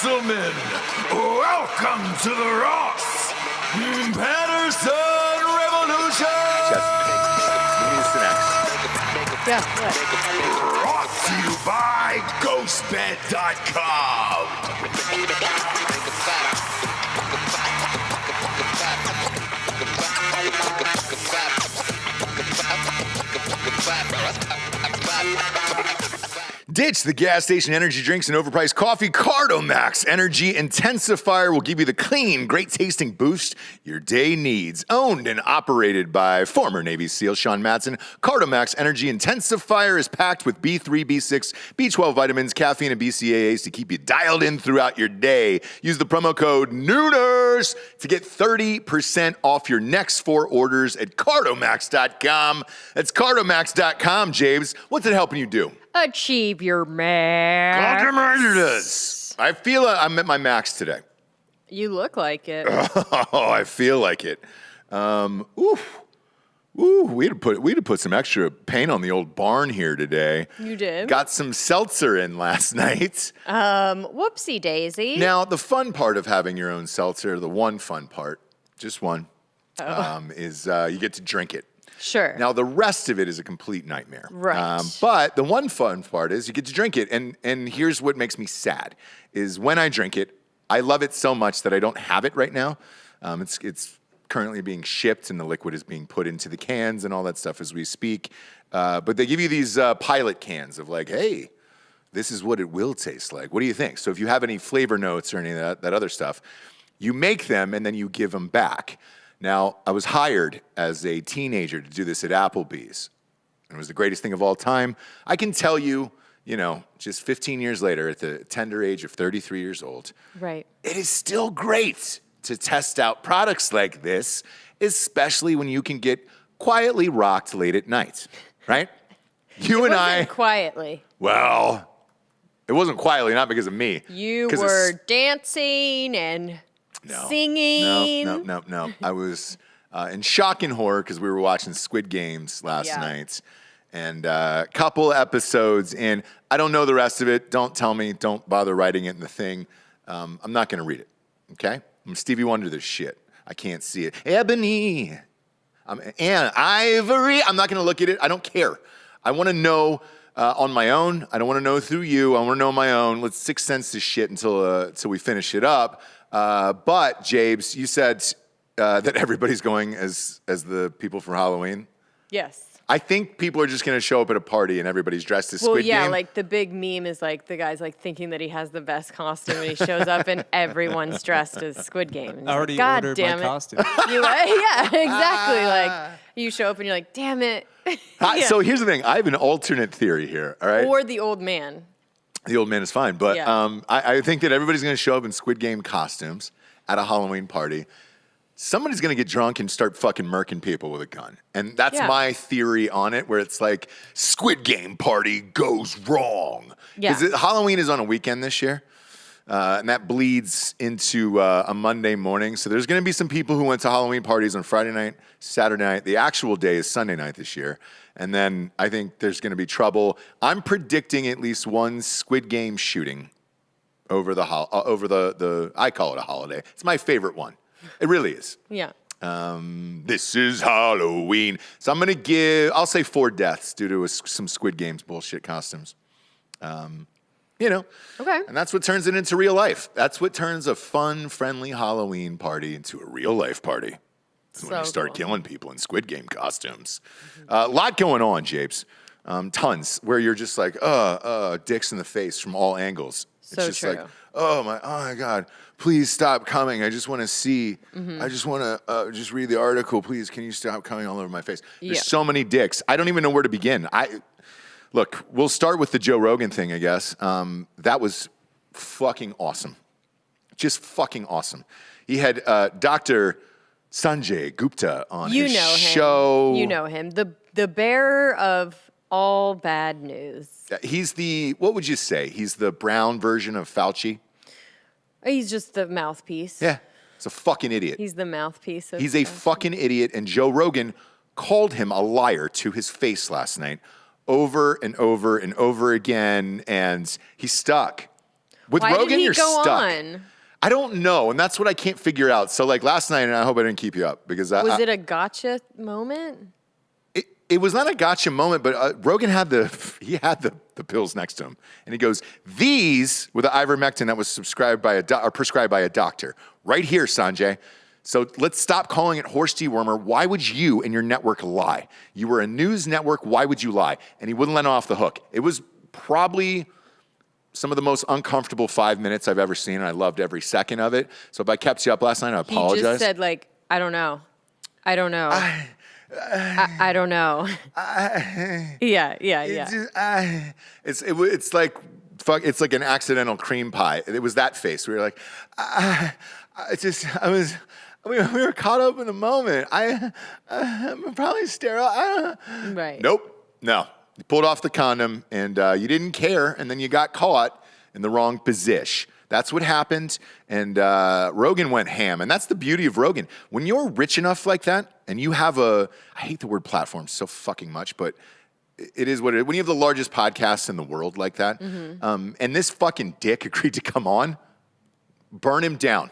gentlemen, welcome to the Ross Patterson Revolution! Yeah, what? Brought to you by GhostBed.com. Ditch the gas station energy drinks and overpriced coffee. Cardomax Energy Intensifier will give you the clean, great-tasting boost your day needs. Owned and operated by former Navy SEAL Sean Matson, Cardomax Energy Intensifier is packed with B3, B6, B12 vitamins, caffeine, and BCAAs to keep you dialed in throughout your day. Use the promo code Nooners to get 30% off your next 4 orders at Cardomax.com. That's Cardomax.com, James. What's it helping you do? Achieve your max. I feel I'm at my max today. You look like it. Oh, I feel like it. We had to put some extra paint on the old barn here today. You did? Got some seltzer in last night. Whoopsie daisy. Now, the fun part of having your own seltzer, the one fun part, just one, is you get to drink it. Sure. Now, the rest of it is a complete nightmare. Right. But the one fun part is you get to drink it. And here's what makes me sad, is when I drink it, I love it so much that I don't have it right now. It's currently being shipped, and the liquid is being put into the cans and all that stuff as we speak. But they give you these pilot cans of like, hey, this is what it will taste like. What do you think? So if you have any flavor notes or any of that other stuff, you make them and then you give them back. Now, I was hired as a teenager to do this at Applebee's. And it was the greatest thing of all time. I can tell you, just 15 years later, at the tender age of 33 years old, right, it is still great to test out products like this, especially when you can get quietly rocked late at night, right? You and I... quietly. Well, it wasn't quietly, not because of me. You were dancing and... singing. No. I was in shock and horror because we were watching Squid Games last night. And a couple episodes in. I don't know the rest of it. Don't tell me. Don't bother writing it in the thing. I'm not going to read it, okay? I'm Stevie Wonder this shit. I can't see it. Ebony. And Ivory. I'm not going to look at it. I don't care. I want to know on my own. I don't want to know through you. I want to know on my own. Let's Sixth Sense this shit until we finish it up. But, Jabes, you said that everybody's going as the people for Halloween. Yes. I think people are just going to show up at a party and everybody's dressed as Squid Game. Like the big meme is like the guy's like thinking that he has the best costume and he shows up and everyone's dressed as Squid Game. I already God ordered damn my it. costume. Yeah, exactly. Like you show up and you're like, damn it. Yeah. So here's the thing. I have an alternate theory here, all right? Or the old man. The old man is fine. But I think that everybody's going to show up in Squid Game costumes at a Halloween party. Somebody's going to get drunk and start fucking murking people with a gun. And that's my theory on it, where it's like, Squid Game party goes wrong. Because Halloween is on a weekend this year. And that bleeds into a Monday morning. So there's going to be some people who went to Halloween parties on Friday night, Saturday night. The actual day is Sunday night this year. And then I think there's going to be trouble. I'm predicting at least one Squid Game shooting over the I call it a holiday. It's my favorite one. It really is. Yeah. This is Halloween. So I'm going to I'll say 4 deaths due to some Squid Games bullshit costumes. Okay. And that's what turns it into real life. That's what turns a fun, friendly Halloween party into a real life party. When you start killing people in Squid Game costumes. A lot going on, Japes. Tons. Where you're just like, dicks in the face from all angles. So it's just true. like, oh my God, please stop coming. I just want to see. I just want to just read the article. Please, can you stop coming all over my face? There's so many dicks. I don't even know where to begin. Look, we'll start with the Joe Rogan thing, I guess. That was fucking awesome. Just fucking awesome. He had Dr. Sanjay Gupta on his show. You know him. The bearer of all bad news. He's what would you say? He's the brown version of Fauci? He's just the mouthpiece. Yeah. He's a fucking idiot. He's the mouthpiece. He's a fucking idiot, and Joe Rogan called him a liar to his face last night over and over and over again, and he's stuck. With Why Rogan, did he you're go stuck. on? I don't know, and that's what I can't figure out. So like last night, and I hope I didn't keep you up because Was it a gotcha moment? It was not a gotcha moment, but Rogan had the pills next to him, and he goes, "These were the ivermectin that was prescribed by a doctor, right here, Sanjay. So let's stop calling it horse dewormer. Why would you and your network lie? You were a news network. Why would you lie?" And he wouldn't let him off the hook. It was probably some of the most uncomfortable 5 minutes I've ever seen, and I loved every second of it. So if I kept you up last night, I apologize. He just said like, I don't know. I don't know. I don't know. Yeah. It's like fuck. It's like an accidental cream pie. It was that face. We were like, we were caught up in the moment. I'm probably sterile. Right. Nope. No. You pulled off the condom and you didn't care, and then you got caught in the wrong position. That's what happened, and Rogan went ham, and that's the beauty of Rogan. When you're rich enough like that, and you have I hate the word platform so fucking much, but it is what it is. When you have the largest podcast in the world like that, and this fucking dick agreed to come on, burn him down.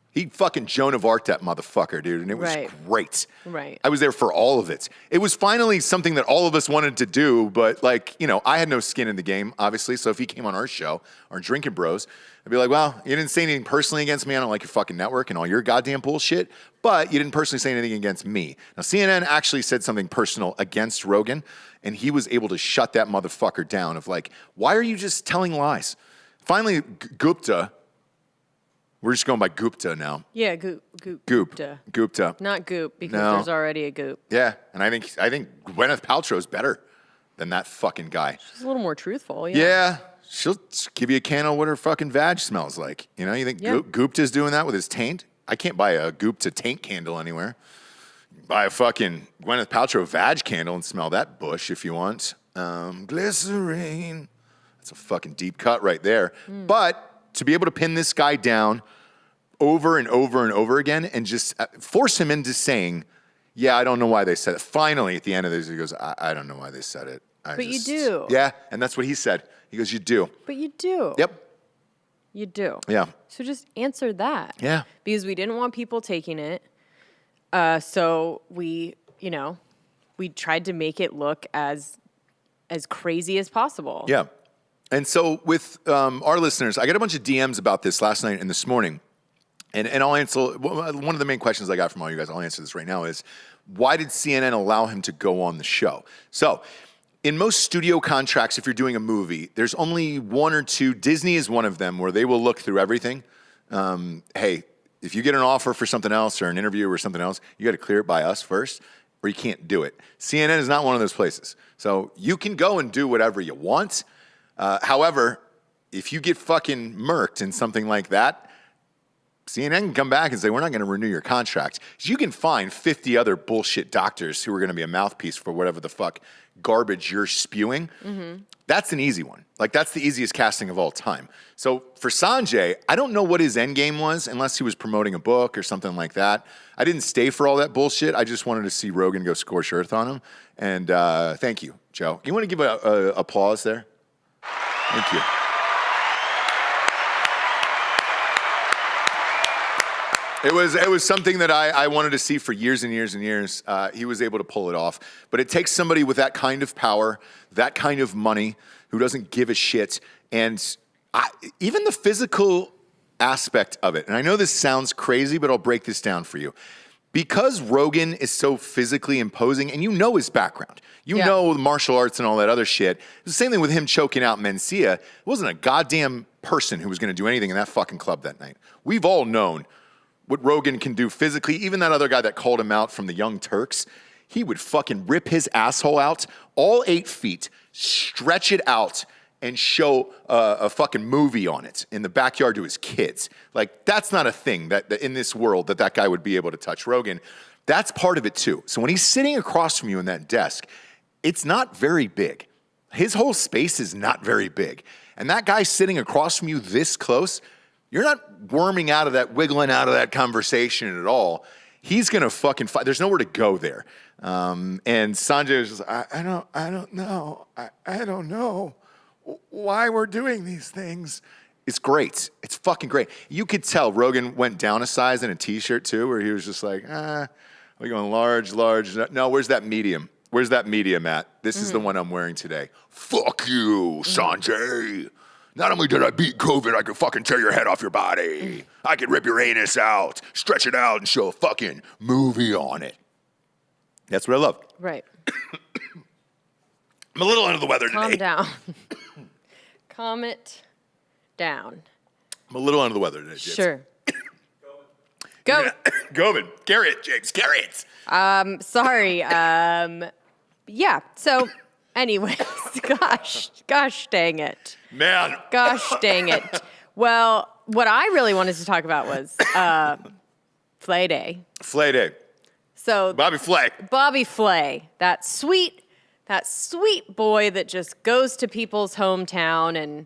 He fucking Joan of Arc that motherfucker, dude, and it was great. Right. I was there for all of it. It was finally something that all of us wanted to do, but like, you know, I had no skin in the game, obviously, so if he came on our show, our Drinking Bros, I'd be like, well, you didn't say anything personally against me. I don't like your fucking network and all your goddamn bullshit, but you didn't personally say anything against me. Now, CNN actually said something personal against Rogan, and he was able to shut that motherfucker down of like, why are you just telling lies? Gupta, we're just going by Gupta now. Yeah, Gupta. Gupta. Not Goop, because there's already a Goop. Yeah, and I think Gwyneth Paltrow's better than that fucking guy. She's a little more truthful, Yeah, she'll give you a can of what her fucking vag smells like. You know, you think Gupta's doing that with his taint? I can't buy a Gupta taint candle anywhere. Buy a fucking Gwyneth Paltrow vag candle and smell that bush if you want. Glycerine. That's a fucking deep cut right there. But to be able to pin this guy down over and over and over again and just force him into saying, yeah, I don't know why they said it. Finally, at the end of this, he goes, I don't know why they said it. But you do. Yeah, and that's what he said. He goes, you do. But you do. Yep. You do. Yeah. So just answer that. Yeah. Because we didn't want people taking it. So we tried to make it look as crazy as possible. Yeah. And so with our listeners, I got a bunch of DMs about this last night and this morning. And I'll answer, one of the main questions I got from all you guys, I'll answer this right now, is why did CNN allow him to go on the show? So in most studio contracts, if you're doing a movie, there's only one or two, Disney is one of them, where they will look through everything. Hey, if you get an offer for something else or an interview or something else, you got to clear it by us first, or you can't do it. CNN is not one of those places. So you can go and do whatever you want. However, if you get fucking murked in something like that, CNN can come back and say, we're not going to renew your contract. You can find 50 other bullshit doctors who are going to be a mouthpiece for whatever the fuck garbage you're spewing. That's an easy one. Like, that's the easiest casting of all time. So for Sanjay, I don't know what his end game was unless he was promoting a book or something like that. I didn't stay for all that bullshit. I just wanted to see Rogan go scorch earth on him. And thank you, Joe. You want to give a applause there? Thank you. It was something that I wanted to see for years and years and years. He was able to pull it off. But it takes somebody with that kind of power, that kind of money, who doesn't give a shit. And even the physical aspect of it. And I know this sounds crazy, but I'll break this down for you. Because Rogan is so physically imposing, and you know his background. You know the martial arts and all that other shit. It's the same thing with him choking out Mencia. It wasn't a goddamn person who was going to do anything in that fucking club that night. We've all known what Rogan can do physically. Even that other guy that called him out from the Young Turks, he would fucking rip his asshole out, all 8 feet, stretch it out, and show a fucking movie on it in the backyard to his kids. Like, that's not a thing that in this world that guy would be able to touch. Rogan, that's part of it too. So when he's sitting across from you in that desk, it's not very big. His whole space is not very big. And that guy sitting across from you this close, you're not worming out of that, wiggling out of that conversation at all. He's gonna fucking fight. There's nowhere to go there. And Sanjay was just, I don't know. I don't know why we're doing these things. It's great. It's fucking great. You could tell Rogan went down a size in a t-shirt too, where he was just like, we're going large. No, where's that medium? Where's that medium at? This is the one I'm wearing today. Fuck you, Sanjay. Not only did I beat COVID, I could fucking tear your head off your body. I could rip your anus out, stretch it out, and show a fucking movie on it. That's what I love. Right. I'm a little under the weather today. Calm down. Calm it down. I'm a little under the weather today, James. Sure. Go. Govin. Garrett, James. Garrett. Sorry. Yeah. So, anyways, gosh dang it. Man. Gosh dang it. Well, what I really wanted to talk about was Flay Day. Flay Day. So Bobby Flay. Bobby Flay, that sweet boy that just goes to people's hometown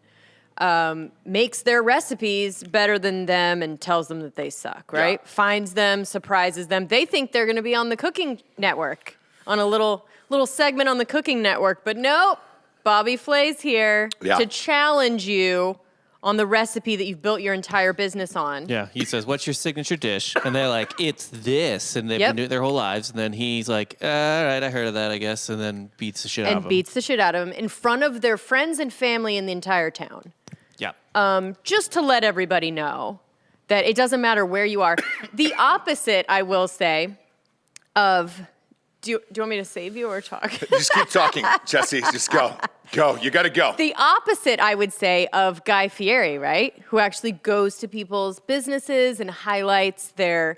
and makes their recipes better than them and tells them that they suck, right? Yeah. Finds them, surprises them. They think they're going to be on the Cooking Network, on a little segment on the Cooking Network, but nope. Bobby Flay's here to challenge you on the recipe that you've built your entire business on. Yeah, he says, what's your signature dish? And they're like, it's this. And they've been doing it their whole lives. And then he's like, all right, I heard of that, I guess. And then beats the shit out of them. And beats the shit out of them in front of their friends and family in the entire town. Yeah. Just to let everybody know that it doesn't matter where you are. The opposite, I will say, of... Do you want me to save you or talk? Just keep talking, Jesse. Just go. Go. You got to go. The opposite, I would say, of Guy Fieri, right? Who actually goes to people's businesses and highlights their,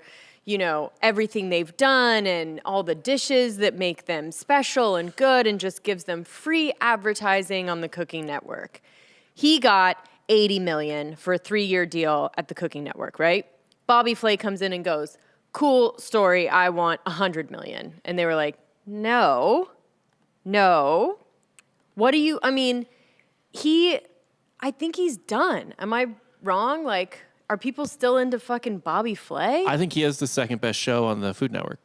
everything they've done and all the dishes that make them special and good and just gives them free advertising on the Cooking Network. He got $80 million for a 3-year deal at the Cooking Network, right? Bobby Flay comes in and goes, cool story, I want $100 million. And they were like, no. What do you, I think he's done. Am I wrong? Like, are people still into fucking Bobby Flay? I think he has the second best show on the Food Network.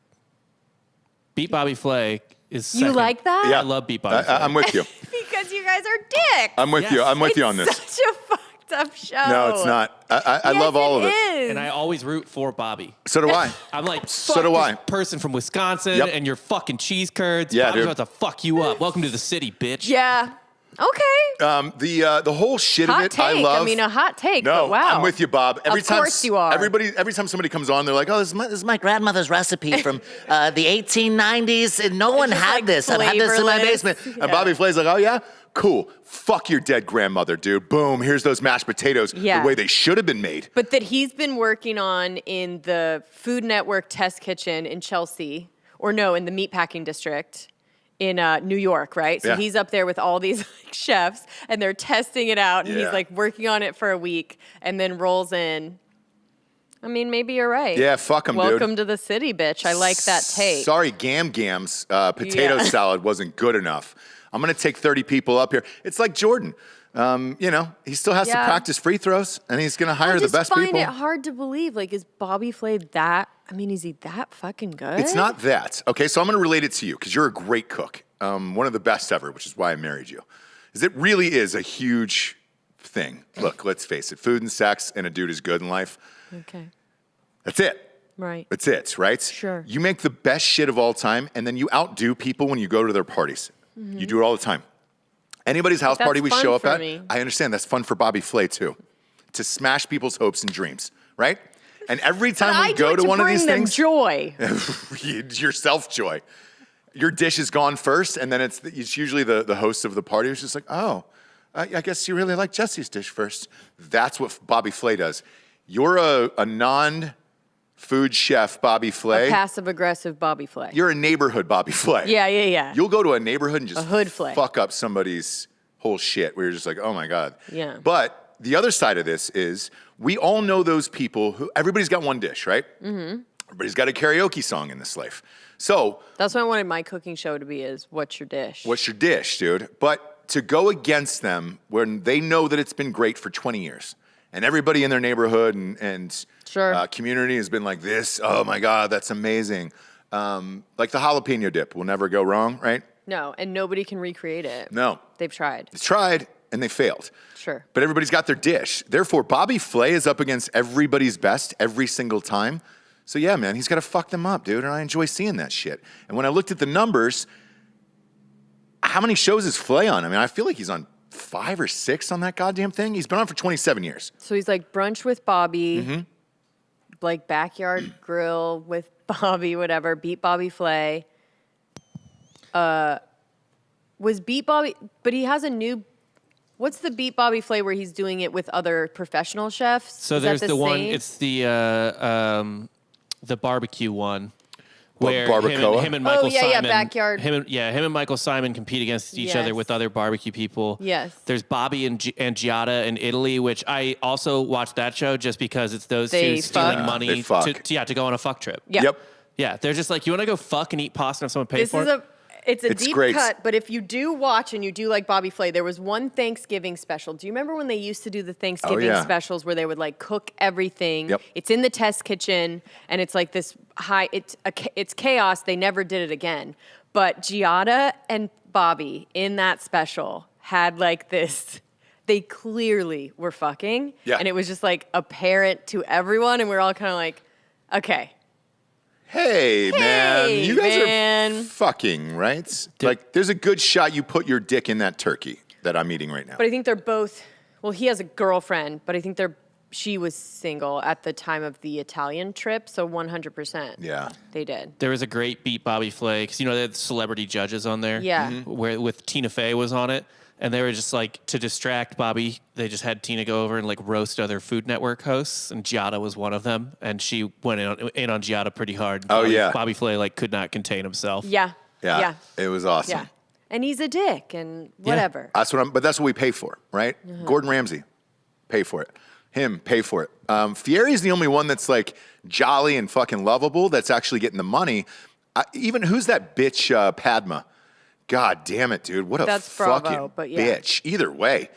Beat Bobby Flay is second. You like that? Yeah. I love Beat Bobby Flay. I'm with you. Because you guys are dicks. I'm with you. I'm with you on this. Such a fucked up show. No, it's not. I love all of it. And I always root for Bobby. So do I. I'm like, So do I. this person from Wisconsin and your fucking cheese curds. Yeah, Bobby's dude. about to fuck you up. Welcome to the city, bitch. Yeah. Okay. The whole shit of Hot it, take. I love. A hot take. No, but wow. I'm with you, Bob. Every Of time, course you are. Every time somebody comes on, they're like, "Oh, this is my grandmother's recipe from the 1890s, and no one just, had like, this. I've had this in my flavorless. basement." And Bobby Flay's like, "Oh yeah, cool. Fuck your dead grandmother, dude. Boom. Here's those mashed potatoes Yeah. the way they should have been made." But that he's been working on in the Food Network test kitchen in Chelsea, or no, in the meatpacking district in New York, right? So Yeah. he's up there with all these chefs, and they're testing it out, and he's like working on it for a week, and then rolls in. I mean, maybe you're right. Yeah, fuck him, dude. Welcome to the city, bitch. I like that take. Sorry, Gam's potato Yeah. salad wasn't good enough. I'm going to take 30 people up here. It's like Jordan. He still has to practice free throws, and he's going to hire the best people. I just find it hard to believe. Like, is Bobby Flay that? I mean, is he that fucking good? It's not that. Okay, so I'm going to relate it to you because you're a great cook. One of the best ever, which is why I married you. Is it really is a huge thing. Look, let's face it. Food and sex and a dude is good in life. Okay. That's it. Right. That's it, right? Sure. You make the best shit of all time, and then you outdo people when you go to their parties. Mm-hmm. You do it all the time. Anybody's house party we show up at, I understand that's fun for Bobby Flay too, to smash people's hopes and dreams, right? And every time we go to one of these things, joy. yourself joy. Your dish is gone first, and then it's usually the host of the party who's just like, oh, I guess you really like Jesse's dish first. That's what Bobby Flay does. You're a non-food chef, Bobby Flay. A passive-aggressive Bobby Flay. You're a neighborhood Bobby Flay. Yeah. You'll go to a neighborhood and just a hood Flay. Fuck up somebody's whole shit where you're just like, oh my God. Yeah. But the other side of this is we all know those people who, everybody's got one dish, right? Mm-hmm. Everybody's got a karaoke song in this life. So that's what I wanted my cooking show to be is, what's your dish? What's your dish, dude? But to go against them when they know that it's been great for 20 years and everybody in their neighborhood and community has been like this, oh my God, that's amazing. Like the jalapeno dip will never go wrong, right? No, and nobody can recreate it. No. They've tried. It's tried. and they failed. Sure. But everybody's got their dish. Therefore, Bobby Flay is up against everybody's best every single time. So yeah, man, he's got to fuck them up, dude. And I enjoy seeing that shit. And when I looked at the numbers, how many shows is Flay on? I mean, I feel like he's on 5 or 6 on that goddamn thing. He's been on for 27 years. So he's like Brunch with Bobby, like Backyard Grill with Bobby, whatever, Beat Bobby Flay. Was Beat Bobby, but he has a new, what's the Beat Bobby Flay where he's doing it with other professional chefs? So Is there's that the one, same? it's the barbecue one. Where Barbacoa? him and Michael yeah, Simon, Backyard. Him and Michael Simon compete against each other Yes. with other barbecue people. Yes. There's Bobby and Giada in Italy, which I also watched that show just because it's those They two stealing fuck. money They fuck. to go on a fuck trip. Yeah. Yep. Yeah, they're just like, you want to go fuck and eat pasta and have someone pay This for is it? it's a It's deep great. cut, but if you do watch and you do like Bobby Flay, there was one Thanksgiving special. Do you remember when they used to do the Thanksgiving yeah. specials where they would like cook everything? Yep. It's in the test kitchen and it's like this it's chaos. They never did it again. But Giada and Bobby in that special had like this, they clearly were fucking. Yeah. And it was just like apparent to everyone. And we were all kind of like, okay. Hey, man, you guys man. are fucking, right? Like, there's a good shot you put your dick in that turkey that I'm eating right now. But I think they're both, well, he has a girlfriend, but I think she was single at the time of the Italian trip, so 100%. Yeah. They did. There was a great Beat Bobby Flay, because they had celebrity judges on there. Yeah. Where with Tina Fey was on it. And they were just like, to distract Bobby, they just had Tina go over and like roast other Food Network hosts, and Giada was one of them. And she went in on Giada pretty hard. Oh, yeah. Bobby Flay like could not contain himself. Yeah. Yeah. It was awesome. Yeah. And he's a dick and whatever. That's but that's what we pay for, right? Gordon Ramsay, pay for it. Him, pay for it. Fieri's the only one that's like jolly and fucking lovable that's actually getting the money. Even who's that bitch, Padma? God damn it, dude. What a That's Bravo, fucking but yeah. bitch. Either way,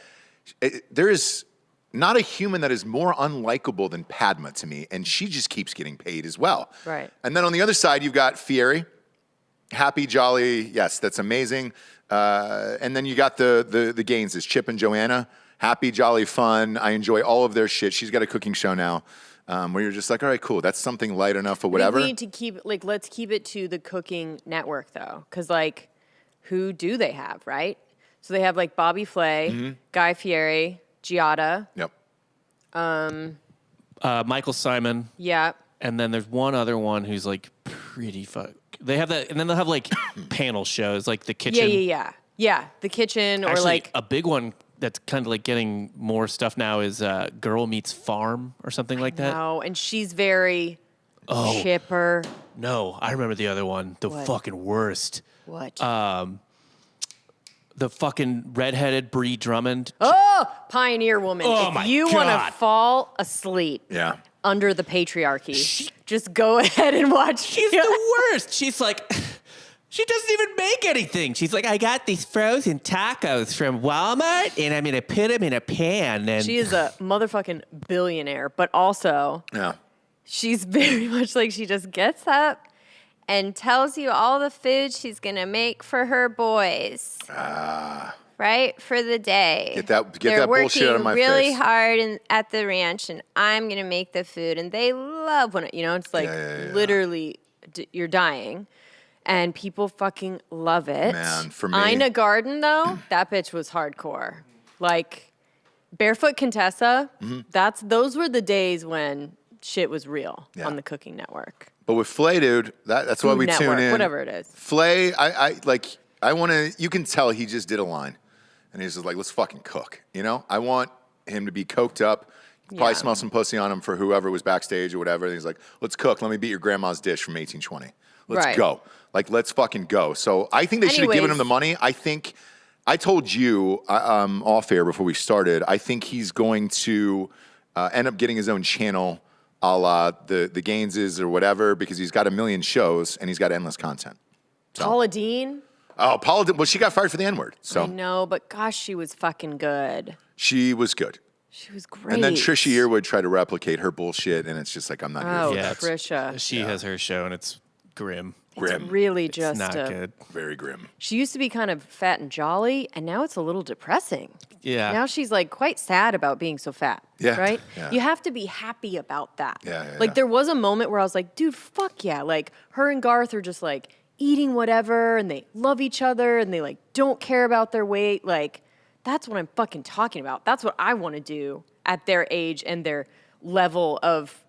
there is not a human that is more unlikable than Padma to me, and she just keeps getting paid as well. Right. And then on the other side, you've got Fieri. Happy, jolly, yes, that's amazing. And then you got the Gaineses, Chip and Joanna. Happy, jolly, fun. I enjoy all of their shit. She's got a cooking show now where you're just like, all right, cool. That's something light enough or whatever. I think we need to keep, like, let's keep it to the cooking network, though. Because, like, who do they have, right? So they have, like, Bobby Flay, Guy Fieri, Giada. Yep. Michael Simon. Yeah. And then there's one other one who's like pretty They have that, and then they'll have like panel shows, like the kitchen. Yeah, the kitchen or Actually, like a big one that's kind of like getting more stuff now is Girl Meets Farm or something like that. no, and she's very chipper. No, I remember the other one, the What? fucking worst. What? The fucking redheaded Bree Drummond. Pioneer woman. Oh if my you want God. to fall asleep Yeah. under the patriarchy, just go ahead and watch. She's the worst. She's like, she doesn't even make anything. She's like, I got these frozen tacos from Walmart, and I'm gonna put them in a pan. And She is a motherfucking billionaire, but also Yeah. she's very much like she just gets up and tells you all the food she's gonna make for her boys. Right? For the day. Get that They're bullshit out of my working really face. hard at the ranch, and I'm gonna make the food, and they love when it's like literally you're dying, and people fucking love it. Man, for me- Ina Garden though, that bitch was hardcore. Like Barefoot Contessa, those were the days when shit was real Yeah. on the Cooking Network. But with Flay, dude, that's why Food we Network, tune in. whatever it is. Flay, I want to, you can tell he just did a line. And he's just like, let's fucking cook. I want him to be coked up. Probably smell some pussy on him for whoever was backstage or whatever. And he's like, let's cook. Let me beat your grandma's dish from 1820. Let's Right. go. Like, let's fucking go. So I think they should have given him the money. I think, I told you off air before we started, I think he's going to end up getting his own channel a la the Gaineses or whatever, because he's got a million shows and he's got endless content. Paula Deen. Oh, Paula, well, she got fired for the N-word. So I know, but gosh, she was fucking good. she was good. She was great. And then Trisha Yearwood tried to replicate her bullshit, and it's just like, I'm not here Oh, for yeah, that. Trisha. she has her show, and it's grim. It's really It's just not good. Very grim. She used to be kind of fat and jolly, and now it's a little depressing. Yeah. Now she's like quite sad about being so fat. Yeah, Right? yeah. You have to be happy about that. Yeah, like yeah. there was a moment where I was like, dude, fuck yeah. Like her and Garth are just like eating whatever and they love each other and they like don't care about their weight. Like that's what I'm fucking talking about. That's what I want to do at their age and their level of,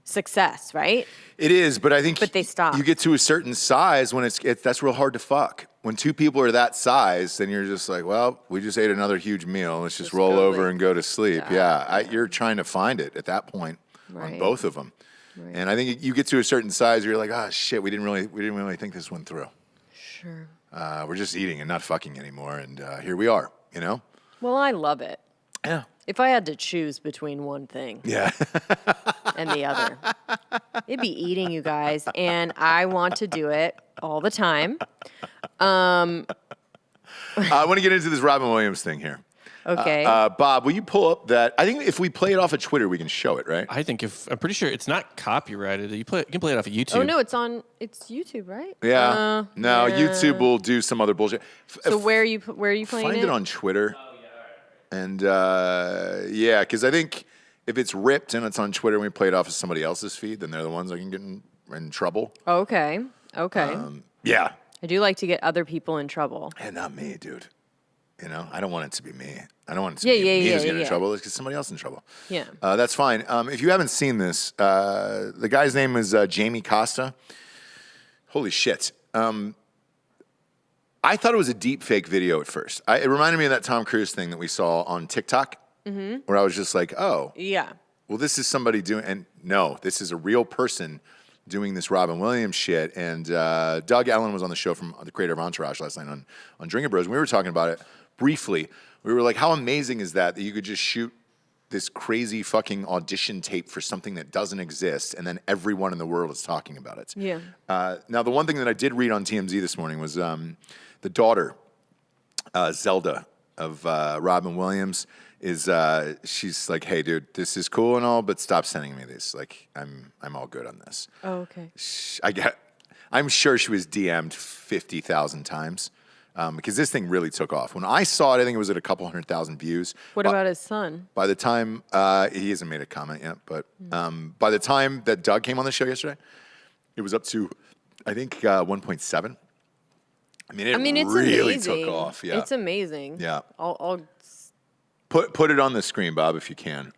success, right? It is, but I think But they stop. You get to a certain size when that's real hard to fuck. When two people are that size, then you're just like, well, we just ate another huge meal. Let's just roll go over late. and go to sleep. You're trying to find it at that point on Right. both of them. Right. And I think you get to a certain size where you're like, oh shit, we didn't really think this one through. Sure. We're just eating and not fucking anymore, and here we are. Well, I love it. Yeah. If I had to choose between one thing Yeah. and the other, it'd be eating, you guys. And I want to do it all the time. I want to get into this Robin Williams thing here. Okay. Bob, will you pull up that? I think if we play it off of Twitter, we can show it, right? I'm pretty sure it's not copyrighted. You can play it off of YouTube. oh, no, it's YouTube, right? Yeah. No, yeah. YouTube will do some other bullshit. So where are you playing Find it? it on Twitter. And because I think if it's ripped and it's on Twitter and we play it off of somebody else's feed, then they're the ones that can get in trouble. Okay. Yeah. I do like to get other people in trouble. And not me, dude. I don't want it to be me. I don't want it to Yeah, be me yeah, who's getting in yeah. trouble. Let's get somebody else in trouble. Yeah. That's fine. If you haven't seen this, the guy's name is Jamie Costa. Holy shit. I thought it was a deep fake video at first. It reminded me of that Tom Cruise thing that we saw on TikTok, where I was just like, oh, Yeah. well, this is somebody doing, and no, this is a real person doing this Robin Williams shit. And Doug Ellen was on the show from the creator of Entourage last night on Drinking Bros. And we were talking about it briefly. We were like, how amazing is that you could just shoot this crazy fucking audition tape for something that doesn't exist, and then everyone in the world is talking about it. Yeah. Now, the one thing that I did read on TMZ this morning was the daughter, Zelda, of Robin Williams, she's like, hey, dude, this is cool and all, but stop sending me this. Like, I'm all good on this. Oh, okay. I'm sure she was DM'd 50,000 times. Because this thing really took off. When I saw it, I think it was at a couple 100,000 views. What about his son? By the time, he hasn't made a comment yet, but by the time that Doug came on the show yesterday, it was up to, I think, 1.7. I mean, it's really amazing. took off. Yeah, It's amazing. Yeah. I'll put it on the screen, Bob, if you can.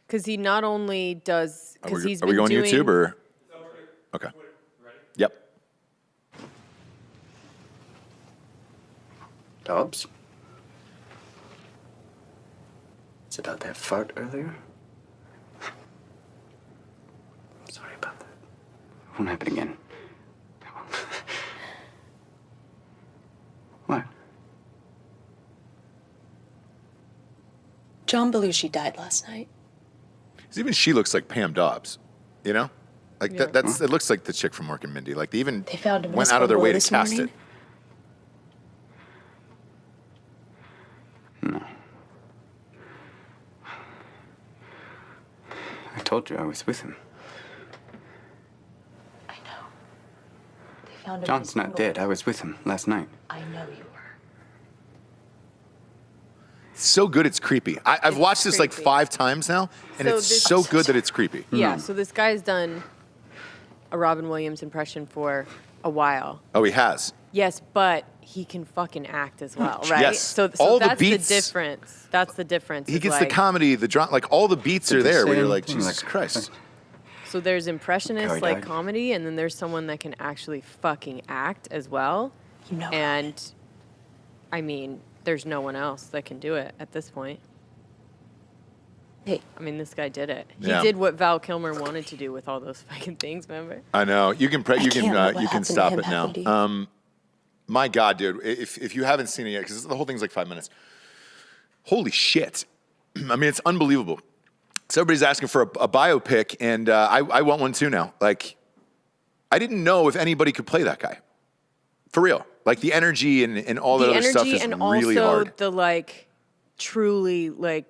because he not only does, because he's Are been we going doing, YouTube or? Okay. Yep. Dobbs? It's about that fart earlier? I'm sorry about that. It won't happen again. It won't. What? John Belushi died last night. 'Cause even she looks like Pam Dobbs, Like it looks like the chick from Mork and Mindy. Like they even They found him in went his out of their front way door to this cast morning. it. No. I told you I was with him. I know. They found him in John's his not front dead. door. I was with him last night. I know you were. So good, it's creepy. I've watched this like creepy. 5 times now, and So it's this- so good that it's creepy. Yeah. So this guy's done a Robin Williams impression for a while. Oh, he has. Yes, but he can fucking act as well, right? Yes. So All the that's beats- the difference. That's the difference. He is gets like, the comedy, the drama, like all the beats are Did they there where say you're like, anything Jesus like- Christ. So there's impressionist How he like died? comedy, and then there's someone that can actually fucking act as well. You know. And I mean, there's no one else that can do it at this point. Hey, I mean, this guy did it. He Yeah. did what Val Kilmer wanted to do with all those fucking things. Remember? I know. You can can't let what you can happened to stop him it happen to you. now. My God, dude, if you haven't seen it yet, because the whole thing's like 5 minutes. Holy shit! I mean, it's unbelievable. So everybody's asking for a biopic, and I want one too now. Like, I didn't know if anybody could play that guy, for real. Like the energy and all that The other stuff energy is and really also hard. the like, truly like,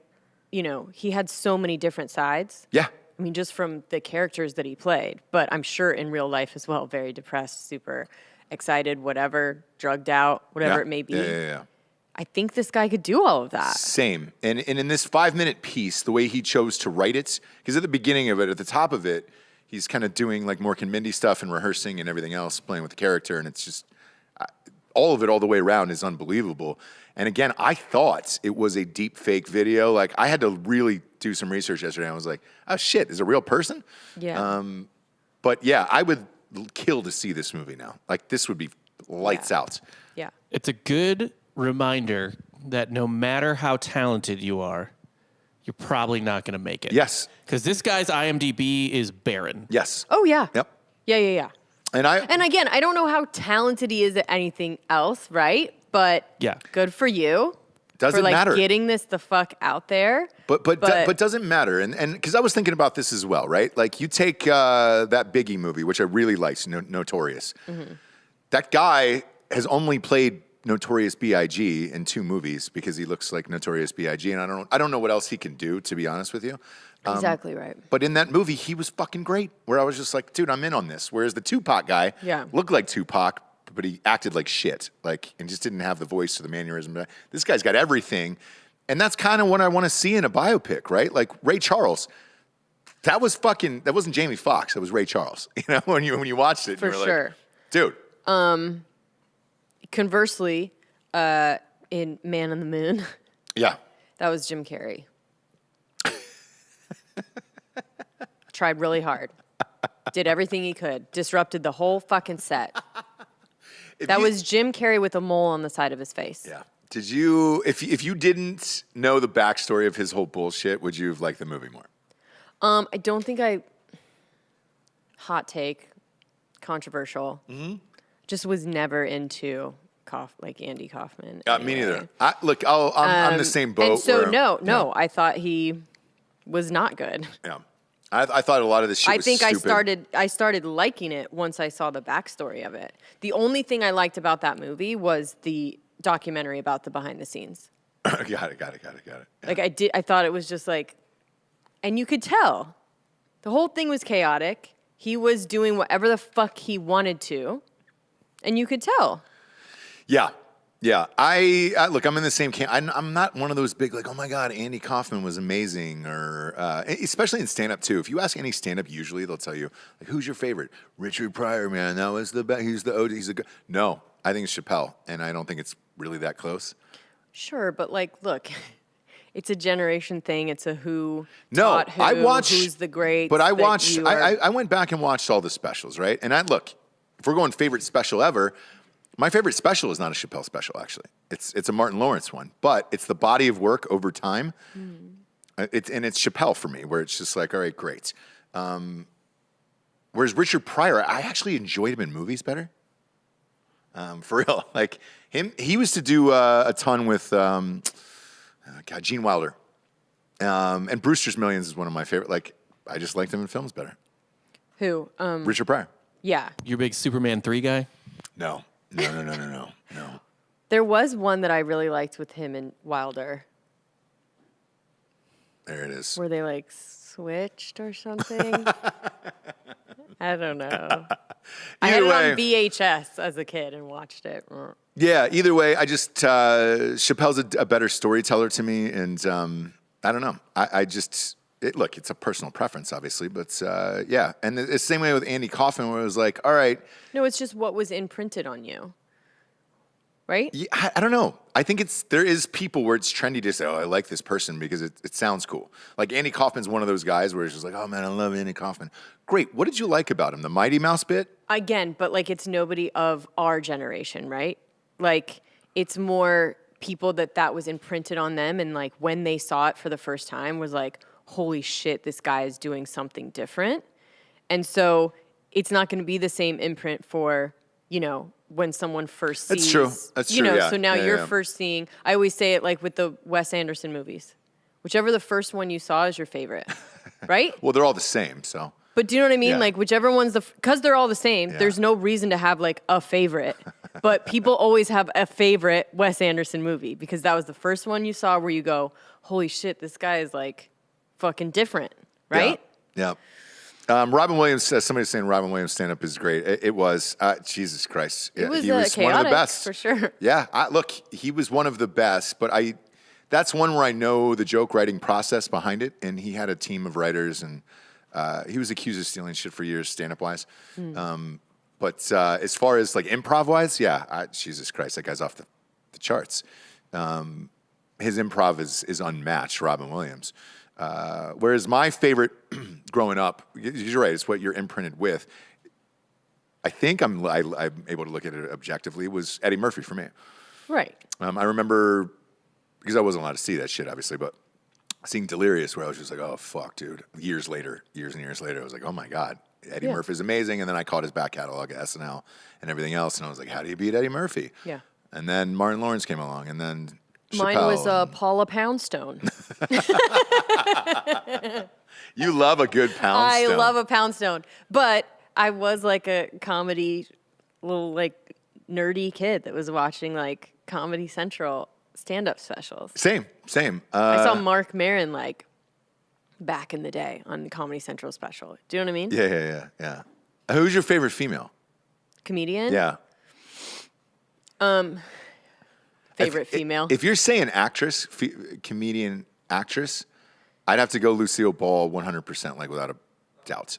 he had so many different sides. Yeah, I mean, just from the characters that he played, but I'm sure in real life as well, very depressed, super excited, whatever, drugged out, whatever it may be. Yeah. I think this guy could do all of that. Same. And in this 5-minute piece, the way he chose to write it, because at the beginning of it, at the top of it, he's kind of doing like Mork and Mindy stuff and rehearsing and everything else, playing with the character. And it's just, all of it all the way around is unbelievable. And again, I thought it was a deep fake video. Like, I had to really do some research yesterday. I was like, oh shit, is it a real person? Yeah. But yeah, I would kill to see this movie now. Like, this would be lights out. Yeah. It's a good reminder that no matter how talented you are, you're probably not going to make it. Yes. Because this guy's IMDb is barren. Yes. Oh, yeah. Yep. Yeah. And again, I don't know how talented he is at anything else, right? But Yeah. good for you. Doesn't for, like, matter. getting this the fuck out there. But doesn't matter. And because I was thinking about this as well, right? Like, you take that Biggie movie, which I really liked, Notorious. Mm-hmm. That guy has only played Notorious B.I.G. in 2 movies because he looks like Notorious B.I.G. And I don't know what else he can do, to be honest with you. Exactly right. But in that movie, he was fucking great. Where I was just like, dude, I'm in on this. Whereas the Tupac guy looked like Tupac, but he acted like shit, like, and just didn't have the voice or the mannerism. This guy's got everything, and that's kind of what I want to see in a biopic, right? Like Ray Charles. That wasn't Jamie Foxx. That was Ray Charles. You know, when you watched it, For you were sure. like, dude. Conversely, in Man on the Moon, Yeah. that was Jim Carrey. Tried really hard. Did everything he could. Disrupted the whole fucking set. That was Jim Carrey with a mole on the side of his face. Yeah. Did you, if you didn't know the backstory of his whole bullshit, would you have liked the movie more? I don't think hot take, controversial. Mm-hmm. Just was never into Andy Kaufman. Me neither. I'm the same boat. And so where, I thought he was not good. Yeah. I thought a lot of this shit was stupid. I started liking it once I saw the backstory of it. The only thing I liked about that movie was the documentary about the behind the scenes. Got it. Yeah. Like I thought it was just like, and you could tell the whole thing was chaotic. He was doing whatever the fuck he wanted to, and you could tell. Yeah. I look, I'm in the same camp. I'm not one of those big, like, oh my God, Andy Kaufman was amazing, or especially in stand-up too. If you ask any stand-up, usually they'll tell you, like, who's your favorite? Richard Pryor, man, that was the best. He's the OG. He's the good. No, I think it's Chappelle, and I don't think it's really that close. Sure, but like, look, it's a generation thing. It's a who No, taught who, I watched who's the great. But I watched. I went back and watched all the specials, right? And if we're going favorite special ever. My favorite special is not a Chappelle special, actually. It's a Martin Lawrence one, but it's the body of work over time. It's Chappelle for me, where it's just like, all right, great. Whereas Richard Pryor, I actually enjoyed him in movies better. For real, like he was to do a ton with Gene Wilder, and Brewster's Millions is one of my favorite. Like, I just liked him in films better. Who? Richard Pryor. Yeah. You're a big Superman 3 guy? No. There was one that I really liked with him and Wilder. There it is. Were they like switched or something? I don't know. I had it on VHS as a kid and watched it. Yeah, either way, I just, Chappelle's a better storyteller to me, and I don't know. Look, it's a personal preference, obviously, but yeah. And the same way with Andy Kaufman, where it was like, all right. No, it's just what was imprinted on you, right? Yeah, I don't know. I think there is people where it's trendy to say, oh, I like this person because it sounds cool. Like Andy Kaufman's one of those guys where it's just like, oh man, I love Andy Kaufman. Great. What did you like about him? The Mighty Mouse bit? Again, but like it's nobody of our generation, right? Like it's more people that was imprinted on them, and like when they saw it for the first time was like, holy shit, this guy is doing something different. And so it's not going to be the same imprint for, when someone first sees. That's true. Yeah. So now you're first seeing, I always say it like with the Wes Anderson movies. Whichever the first one you saw is your favorite, right? Well, they're all the same, so. But do you know what I mean? Yeah. Like whichever one's because they're all the same, there's no reason to have like a favorite. But people always have a favorite Wes Anderson movie because that was the first one you saw where you go, holy shit, this guy is like fucking different, right? Yeah. Robin Williams, somebody's saying Robin Williams stand-up is great. It was. Jesus Christ. It was, he was chaotic, one of the best. for sure. Yeah. Look, he was one of the best, but that's one where I know the joke writing process behind it, and he had a team of writers, and he was accused of stealing shit for years, stand-up-wise. But as far as like improv-wise, Jesus Christ, that guy's off the charts. His improv is unmatched, Robin Williams. Whereas my favorite growing up, you're right, it's what you're imprinted with. I think I'm able to look at it objectively, was Eddie Murphy for me. Right. I remember, because I wasn't allowed to see that shit, obviously, but seeing Delirious, where I was just like, oh, fuck, dude. Years and years later, I was like, oh, my God, Eddie Murphy's amazing. And then I caught his back catalog at SNL and everything else, and I was like, how do you beat Eddie Murphy? Yeah. And then Martin Lawrence came along, and then Mine Chappelle was Paula Poundstone. You love a good Poundstone. I love a Poundstone. But I was like a comedy, little like nerdy kid that was watching like Comedy Central stand-up specials. Same. I saw Mark Maron like back in the day on the Comedy Central special. Do you know what I mean? Yeah. Who's your favorite female? Comedian? Yeah. Favorite female? If you're saying actress, comedian actress, I'd have to go Lucille Ball 100%, like without a doubt.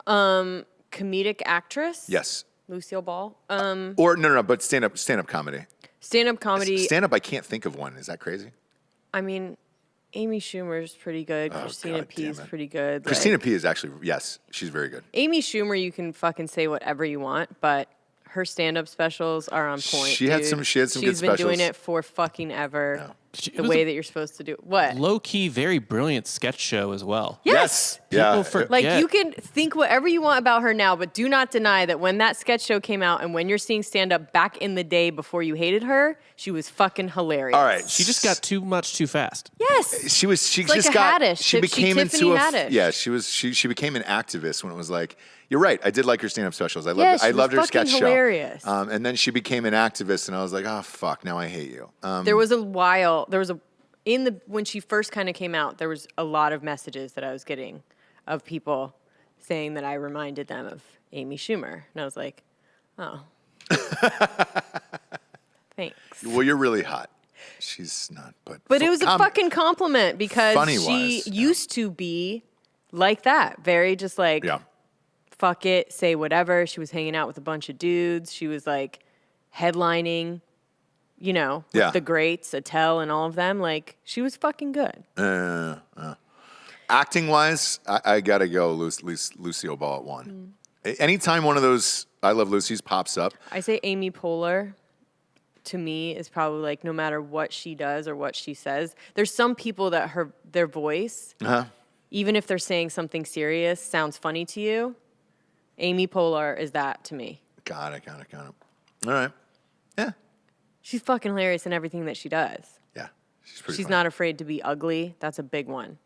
Comedic actress? Yes. Lucille Ball? Or no, but stand-up comedy. Stand-up comedy. Stand-up, I can't think of one. Is that crazy? I mean, Amy Schumer's pretty good. Christina God P damn is it. pretty good. Christina Like, P is actually, yes, she's very good. Amy Schumer, you can fucking say whatever you want, but her stand-up specials are on point. She had dude. some good She's been specials. doing it for fucking ever. Yeah. The way that you're supposed to do it. What? Low-key, very brilliant sketch show as well. Yes. Yeah. forget. Like, you can think whatever you want about her now, but do not deny that when that sketch show came out and when you're seeing stand-up back in the day before you hated her, she was fucking hilarious. All right. She just got too much too fast. Yes. She It's just like a got, Haddish. she became Tiffany into Haddish. yeah, she became an activist when it was like, you're right, I did like her stand-up specials. I Yeah, loved she I loved was her sketch fucking show. hilarious. And then she became an activist, and I was like, oh, fuck, now I hate you. There was when she first kind of came out, there was a lot of messages that I was getting of people saying that I reminded them of Amy Schumer. And I was like, oh. Thanks. Well, you're really hot. She's not, but But it was a fucking compliment because she Funny-wise, used to be like that. Very just like, yeah. fuck it, say whatever. She was hanging out with a bunch of dudes. She was like headlining, with the greats, Attell and all of them. Like, she was fucking good. Acting wise, I gotta go Lucille Ball at one. Anytime one of those I Love Lucy's pops up, I say Amy Poehler, to me, is probably like no matter what she does or what she says. There's some people that their voice, even if they're saying something serious, sounds funny to you. Amy Poehler is that to me. Got it. All right. Yeah. She's fucking hilarious in everything that she does. Yeah. She's She's funny. not afraid to be ugly. That's a big one.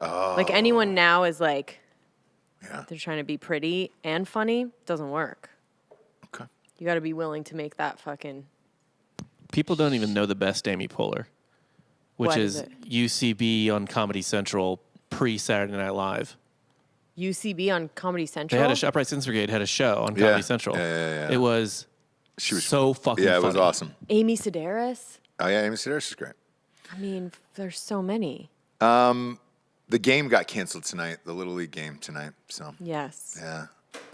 Oh. Like anyone now is like, they're trying to be pretty and funny. Doesn't work. Okay. You got to be willing to make that fucking. People don't even know the best Amy Poehler, which What is is it? UCB on Comedy Central pre-Saturday Night Live. UCB on Comedy They Central. had Upright Citizens Brigade had a show on Comedy Central. Yeah. It was She was so fucking Yeah, it funny. was awesome. Amy Sedaris. Oh yeah, Amy Sedaris is great. I mean, there's so many. The game got canceled tonight, the Little League game tonight. So Yes. yeah.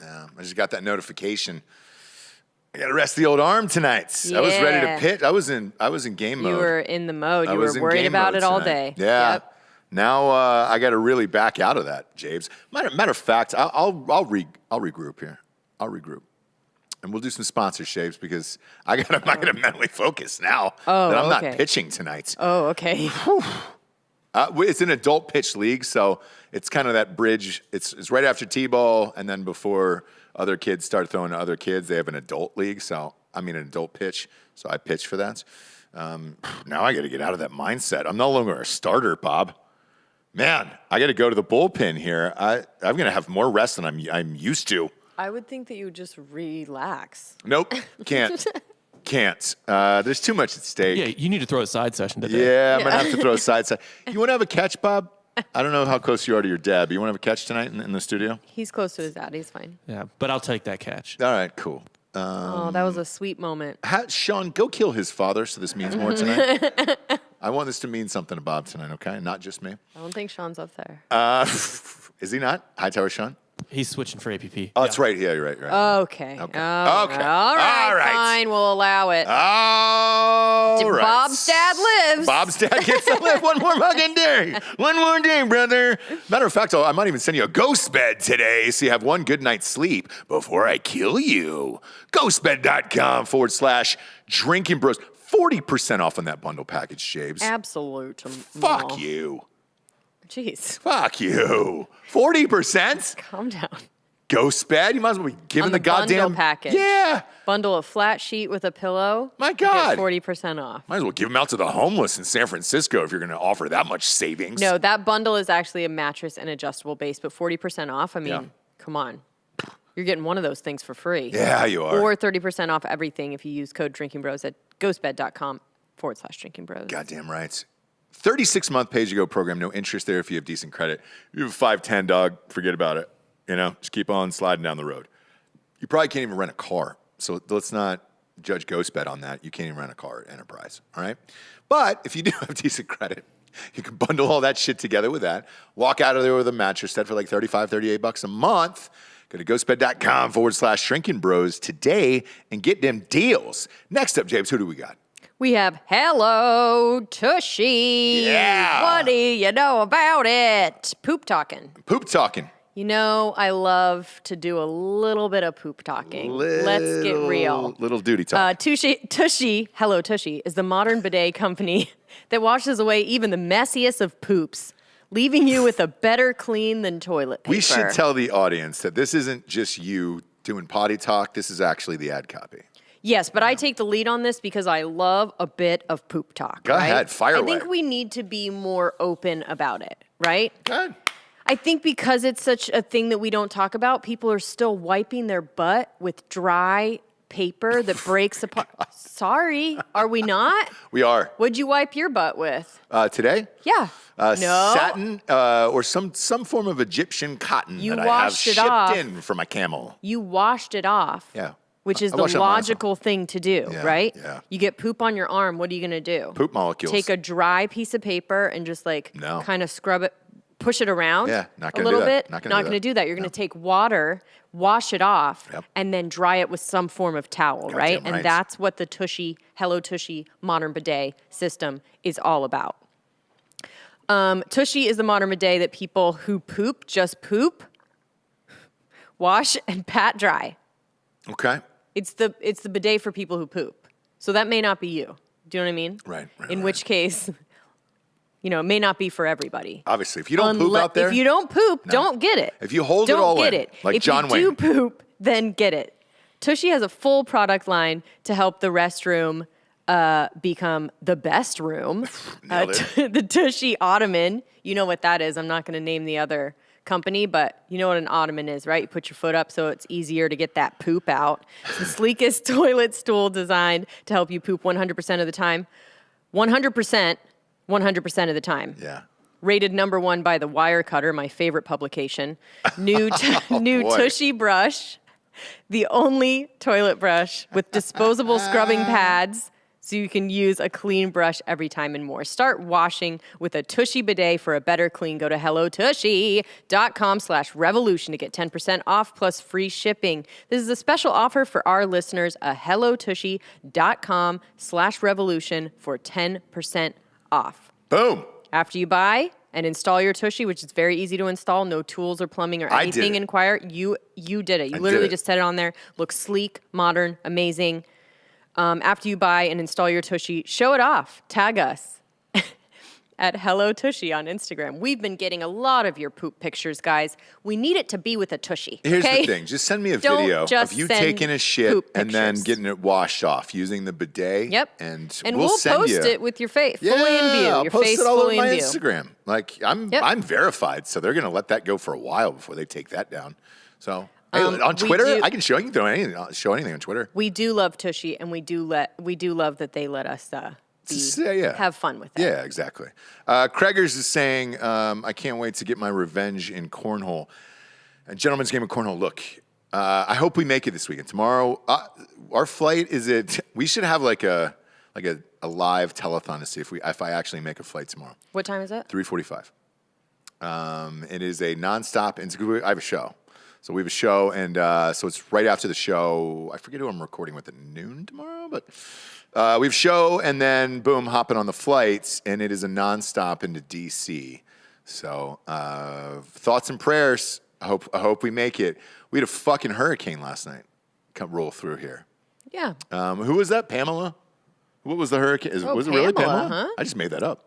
I just got that notification. I got to rest the old arm tonight. I was ready to Yeah. pitch. I was in game mode. You were in the mode. I You was were in worried game about mode it all tonight. day. Yeah. Yep. Now I got to really back out of that, James. Matter of fact, I'll regroup here. I'll regroup, and we'll do some sponsorships because I gotta mentally focus now that I'm not okay. pitching tonight. Oh, okay. It's an adult pitch league, so it's kind of that bridge. It's right after T-ball, and then before other kids start throwing to other kids, they have an adult league. So an adult pitch. So I pitch for that. Now I got to get out of that mindset. I'm no longer a starter, Bob. Man, I got to go to the bullpen here. I'm going to have more rest than I'm used to. I would think that you would just relax. Nope, can't. There's too much at stake. Yeah, you need to throw a side session today. Yeah, I'm going to have to throw a side. You want to have a catch, Bob? I don't know how close you are to your dad, but you want to have a catch tonight in the studio? He's close to his dad. He's fine. Yeah, but I'll take that catch. All right, cool. Oh, that was a sweet moment. Sean, go kill his father so this means more tonight. I want this to mean something to Bob tonight, okay? Not just me. I don't think Sean's up there. Is he not? Hightower Sean? He's switching for APP. Oh, that's right. Yeah, you're right. You're right. Okay. Okay. All Okay. right. All right. Fine. We'll allow it. All right. Bob's dad lives. Bob's dad gets to live one more fucking day. One more day, brother. Matter of fact, I might even send you a ghost bed today so you have one good night's sleep before I kill you. Ghostbed.com/drinking bros. 40% off on that bundle package, James. Absolute. Fuck you. Jeez. Fuck you. 40%? Calm down. Ghost bed? You might as well be giving On the goddamn bundle package. Yeah. Bundle a flat sheet with a pillow. My God. Get 40% off. Might as well give them out to the homeless in San Francisco if you're going to offer that much savings. No, that bundle is actually a mattress and adjustable base, but 40% off. I mean, Yeah. come on. You're getting one of those things for free. Yeah, you are. Or 30% off everything if you use code DrinkingBros at ghostbed.com/drinkingbros. Goddamn right. 36-month pay-as-you-go program, no interest there if you have decent credit. You have a 5'10", dog, forget about it. You know, just keep on sliding down the road. You probably can't even rent a car, so let's not judge GhostBed on that. You can't even rent a car at Enterprise, all right? But if you do have decent credit, you can bundle all that shit together with that, walk out of there with a mattress set for like $35, $38 a month. Go to ghostbed.com/drinking bros today and get them deals. Next up, James, who do we got? We have Hello Tushy. Yeah. What do you know about it? Poop talking. Poop talking. You know, I love to do a little bit of poop talking. Let's get real. Little duty talk. Tushy, Hello Tushy, is the modern bidet company that washes away even the messiest of poops, leaving you with a better clean than toilet paper. We should tell the audience that this isn't just you doing potty talk. This is actually the ad copy. Yes, but I take the lead on this because I love a bit of poop talk. Go ahead, fire away. I think we need to be more open about it, right? Good. I think because it's such a thing that we don't talk about, people are still wiping their butt with dry paper that breaks apart. Sorry, are we not? We are. What'd you wipe your butt with? Today? Yeah. No. Satin or some form of Egyptian cotton You that I have washed it shipped off. in for my camel. You washed it off. Yeah. Which is I the washed it on my logical thing to do, Yeah, right? yeah. You get poop on your arm. What are you going to do? Poop molecules. Take a dry piece of paper and just No. kind of scrub it, push it around Yeah, not a gonna little do that. bit. Not Not gonna going do to do that. You're going to take water, wash it off, Yep. and then dry it with some form of towel, right? Goddamn right. And that's what the Tushy, Hello Tushy modern bidet system is all about. Tushy is the modern bidet that people who poop just poop, wash, and pat dry. Okay. It's the bidet for people who poop. So that may not be you. Do you know what I mean? Right. In which case, it may not be for everybody. Obviously, if you don't poop out there. If you don't poop, don't get it. If you hold it don't all get in, it. like if John you Wayne. do poop, then get it. Tushy has a full product line to help the restroom become the best room. Nailed it. The Tushy Ottoman. You know what that is. I'm not going to name the other company, but you know what an ottoman is, right? You put your foot up so it's easier to get that poop out. It's the sleekest toilet stool designed to help you poop 100% of the time. 100% of the time. Yeah. Rated #1 by The Wirecutter, my favorite publication. New boy. Tushy brush, the only toilet brush with disposable scrubbing pads, so you can use a clean brush every time and more. Start washing with a Tushy bidet for a better clean. Go to hellotushy.com/revolution to get 10% off plus free shipping. This is a special offer for our listeners, a hellotushy.com/revolution for 10% off. Boom. After you buy and install your Tushy, which is very easy to install, no tools or plumbing or I did anything it. required, you did it. You literally just set it on there. Looks sleek, modern, amazing. After you buy and install your Tushy, show it off. Tag us at Hello Tushy on Instagram. We've been getting a lot of your poop pictures, guys. We need it to be with a Tushy. Here's okay? the thing. Just send me a Don't video of just you send taking a shit poop and then pictures. getting it washed off using the bidet. Yep. And we'll send post you. it with your face Yeah, fully in view. I'll Your post face it all over fully my in view. Instagram. Like I'm verified, so they're gonna let that go for a while before they take that down. So hey, on Twitter, I can show you can show anything on Twitter. We do love Tushy, and we do love that they let us have fun with it. Yeah, exactly. Craigers is saying, I can't wait to get my revenge in cornhole. A gentleman's game of cornhole. Look, I hope we make it this weekend. Tomorrow, our flight we should have like a live telethon to see if I actually make a flight tomorrow. What time is it? 3:45. It is a nonstop. I have a show. So we have a show, and so it's right after the show. I forget who I'm recording with at noon tomorrow, but we have a show, and then boom, hopping on the flights, and it is a nonstop into D.C. So thoughts and prayers. I hope we make it. We had a fucking hurricane last night come roll through here. Yeah. Who was that? Pamela? What was the hurricane? Was it really Pamela? Huh? I just made that up.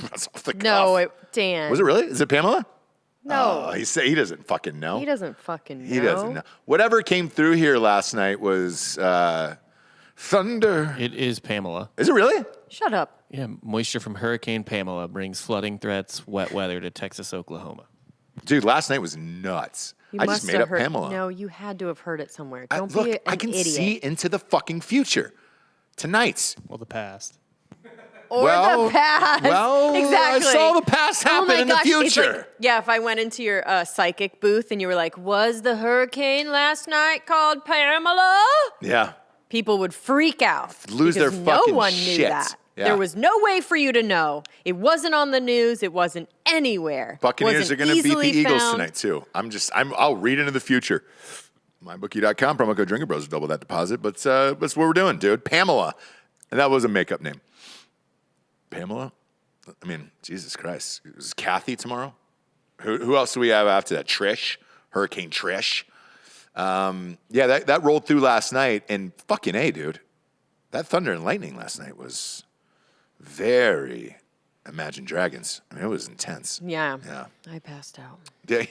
That's off the cuff. No, Dan. Was it really? Is it Pamela? No. He doesn't fucking know. He doesn't fucking know. He doesn't know. Whatever came through here last night was thunder. It is Pamela. Is it really? Shut up. Yeah, moisture from Hurricane Pamela brings flooding threats, wet weather to Texas, Oklahoma. Dude, last night was nuts. I just made up Pamela. No, you had to have heard it somewhere. Don't Look, be an I can idiot. see into the fucking future. Tonight. Well, the past. Or the past. Well, exactly. I saw the past happen in the future. If I went into your psychic booth and you were like, was the hurricane last night called Pamela? Yeah. People would freak out. Lose their because fucking no one shit. knew that. Yeah. There was no way for you to know. It wasn't on the news. It wasn't anywhere. Buccaneers wasn't are going to beat the easily Eagles found. tonight, too. I'll read into the future. MyBookie.com, promo code Drinker Bros, double that deposit. But that's what we're doing, dude. Pamela. And that was a makeup name. Pamela? I mean, Jesus Christ. Is Kathy tomorrow? Who else do we have after that? Trish? Hurricane Trish? Yeah, that rolled through last night. And fucking A, dude. That thunder and lightning last night was very Imagine Dragons. I mean, it was intense. Yeah. Yeah. I passed out. Yeah.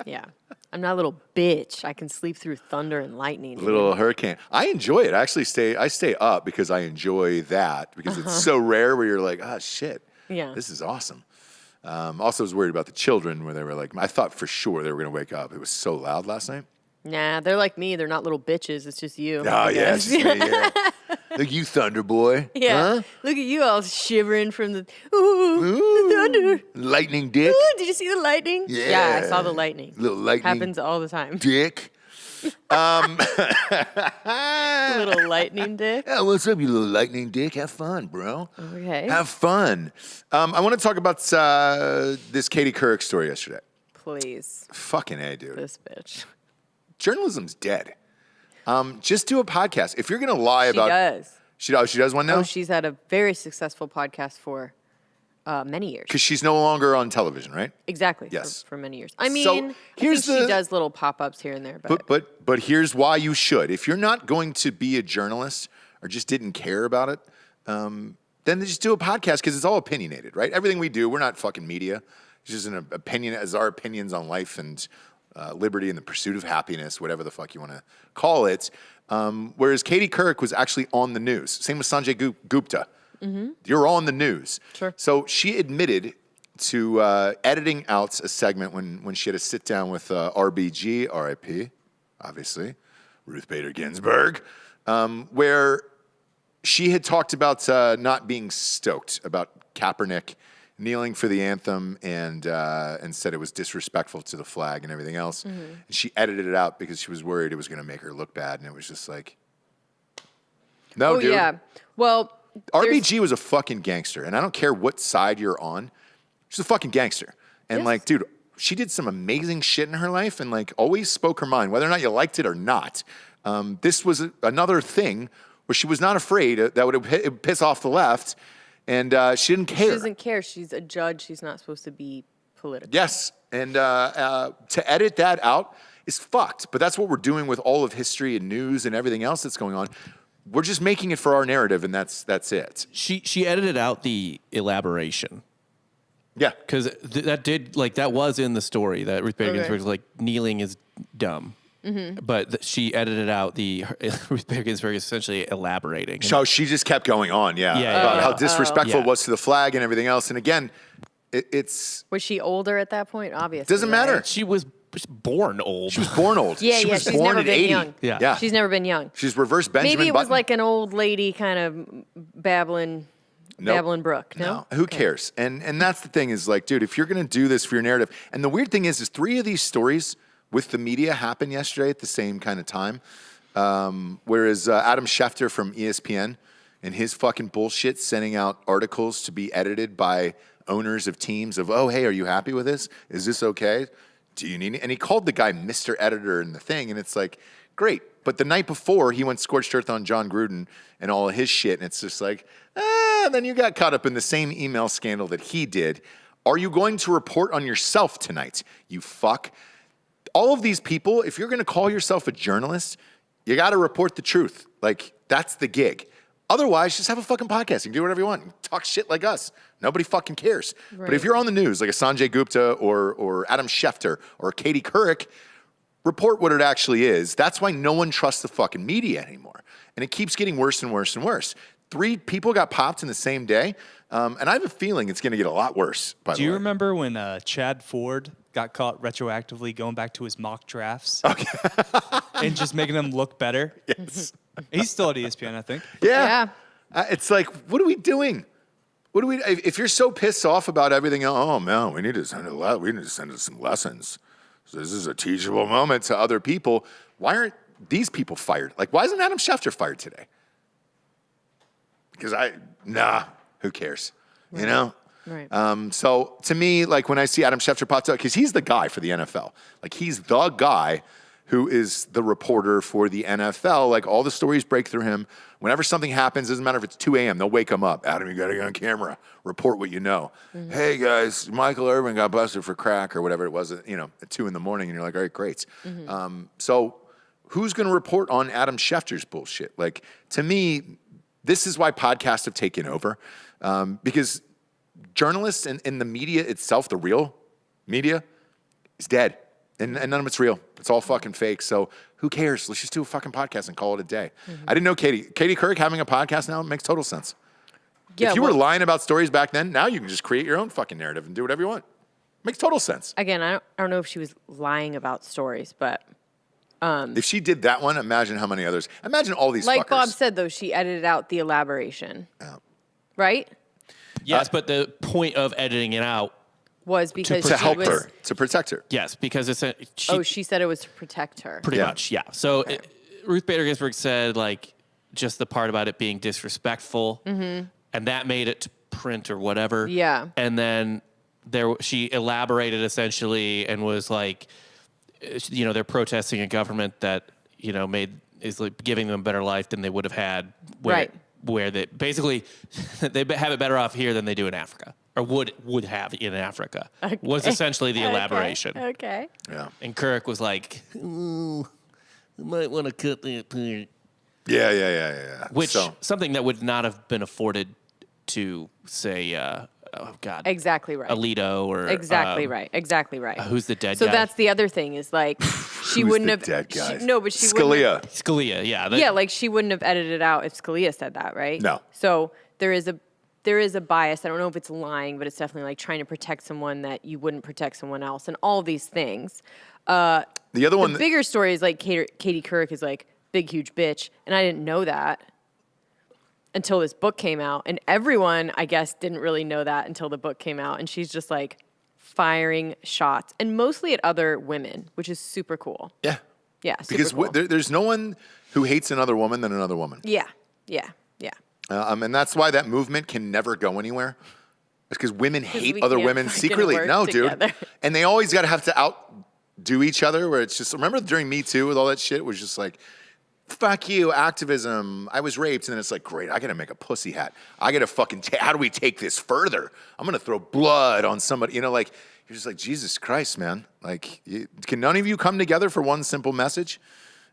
Yeah. I'm not a little bitch. I can sleep through thunder and lightning. Little hurricane. I enjoy it. I actually stay up because I enjoy that because it's so rare where you're like, oh, shit. Yeah. This is awesome. Also, I was worried about the children where they were like, I thought for sure they were going to wake up. It was so loud last night. Nah, they're like me. They're not little bitches. It's just you. Oh, yeah. It's just me, yeah. Look, you Thunder Boy. Yeah. Huh? Look at you all shivering from the the thunder. Lightning dick. Ooh, did you see the lightning? Yeah. I saw the lightning. Little lightning. Happens all the time. Dick. Little lightning dick. Yeah, what's up, you little lightning dick? Have fun, bro. Okay. Have fun. I want to talk about this Katie Couric story yesterday. Please. Fucking A, dude. This bitch. Journalism's dead. Just do a podcast. If you're going to lie about... She does. She does one now? Oh, she's had a very successful podcast for many years. Because she's no longer on television, right? Exactly. Yes. For many years. I mean, I think she does little pop-ups here and there. But here's why you should. If you're not going to be a journalist or just didn't care about it, then just do a podcast because it's all opinionated, right? Everything we do, we're not fucking media. It's just an opinion as our opinions on life and liberty and the pursuit of happiness, whatever the fuck you want to call it. Whereas Katie Couric was actually on the news. Same with Sanjay Gupta. Mm-hmm. You're on the news. Sure. So she admitted to editing out a segment when she had a sit down with RBG, RIP, obviously, Ruth Bader Ginsburg, where she had talked about not being stoked about Kaepernick kneeling for the anthem and said it was disrespectful to the flag and everything else. Mm-hmm. And she edited it out because she was worried it was going to make her look bad. And it was just like, no, dude. Yeah. Well, RBG was a fucking gangster. And I don't care what side you're on. She's a fucking gangster. And yes. like, dude, she did some amazing shit in her life and like always spoke her mind, whether or not you liked it or not. This was another thing where she was not afraid that would piss off the left. And she didn't care. She doesn't care. She's a judge. She's not supposed to be political. Yes. And to edit that out is fucked. But that's what we're doing with all of history and news and everything else that's going on. We're just making it for our narrative, and that's it. She edited out the elaboration. Yeah. Because that was in the story that Ruth Bader Ginsburg was like, kneeling is dumb. Mm-hmm. But she edited out the Ruth Bader Ginsburg essentially elaborating. So she just kept going on, about how disrespectful it was to the flag and everything else. And again, it's... Was she older at that point? Obviously. Doesn't matter. She was born old. She was born old. Yeah, she yeah, was she's born never at been 80. young. Yeah. She's never been young. She's reverse Benjamin Maybe it was Button. like an old lady kind of babbling Brooke. No? Who cares? And that's the thing is like, dude, if you're going to do this for your narrative, and the weird thing is 3 of these stories with the media happened yesterday at the same kind of time. Whereas Adam Schefter from ESPN and his fucking bullshit sending out articles to be edited by owners of teams of, oh, hey, are you happy with this? Is this okay? Do you need it? And he called the guy Mr. Editor in the thing, and it's like, great. But the night before, he went scorched earth on John Gruden and all of his shit, and it's just like, then you got caught up in the same email scandal that he did. Are you going to report on yourself tonight, you fuck? All of these people, if you're going to call yourself a journalist, you got to report the truth. Like, that's the gig. Otherwise, just have a fucking podcast. You can do whatever you want. You can talk shit like us. Nobody fucking cares. Right. But if you're on the news, like a Sanjay Gupta or Adam Schefter or Katie Couric, report what it actually is. That's why no one trusts the fucking media anymore. And it keeps getting worse and worse and worse. 3 people got popped in the same day. And I have a feeling it's going to get a lot worse, by the way. Do you remember when Chad Ford got caught retroactively going back to his mock drafts? Okay. And just making them look better? Yes. He's still at ESPN, I think. Yeah. It's like, what are we doing? If you're so pissed off about everything, oh man, we need to send it some lessons. So this is a teachable moment to other people. Why aren't these people fired? Like, why isn't Adam Schefter fired today? Because who cares? Right. You know? Right. So to me, like when I see Adam Schefter popped up, because he's the guy for the NFL. Like he's the guy who is the reporter for the NFL. Like all the stories break through him. Whenever something happens, doesn't matter if it's 2 a.m., they'll wake him up. Adam, you got to get on camera. Report what you know. Mm-hmm. Hey, guys, Michael Irvin got busted for crack or whatever it was, at 2 in the morning. And you're like, all right, great. Mm-hmm. So who's going to report on Adam Schefter's bullshit? Like, to me, this is why podcasts have taken over. Because journalists and the media itself, the real media, is dead. And none of it's real. It's all fucking fake. So who cares? Let's just do a fucking podcast and call it a day. Mm-hmm. I didn't know Katie Couric having a podcast now makes total sense. Yeah, if you were lying about stories back then, now you can just create your own fucking narrative and do whatever you want. Makes total sense. Again, I don't know if she was lying about stories, but if she did that one, imagine how many others. Imagine all these like fuckers. Bob said, though, she edited out the elaboration. Right? Yes, but the point of editing it out was because to help her, to protect her. Yes, because it's she said it was to protect her. Pretty much, yeah. So Ruth Bader Ginsburg said like just the part about it being disrespectful, and that made it to print or whatever. Yeah, and then she elaborated essentially and was like, they're protesting a government that is like giving them a better life than they would have had. Where they basically they have it better off here than they do in Africa. Or would have in Africa, was essentially the elaboration. Okay. Yeah. And Couric was like, I might want to cut that part. Yeah. Which, something that would not have been afforded to, say, Exactly right. Alito or... Exactly right. Who's the dead guy? So that's the other thing is like, she wouldn't have... dead guy? But she Scalia. Scalia, yeah. Like she wouldn't have edited it out if Scalia said that, right? No. So there is a bias. I don't know if it's lying, but it's definitely like trying to protect someone that you wouldn't protect someone else, and all these things. The other one, the bigger story is like Katie Couric is like big, huge bitch, and I didn't know that until this book came out, and everyone, I guess, didn't really know that until the book came out, and she's just like firing shots, and mostly at other women, which is super cool. Yeah. Super because cool. There's no one who hates another woman than another woman. Yeah. And that's why that movement can never go anywhere. It's because women hate other women secretly. No, together. Dude. And they always got to have to outdo each other, where it's just, remember during Me Too with all that shit, it was just like, fuck you, activism, I was raped. And then it's like, great, I got to make a pussy hat. I got to fucking, how do we take this further? I'm going to throw blood on somebody. You're just like, Jesus Christ, man. Like, can none of you come together for one simple message?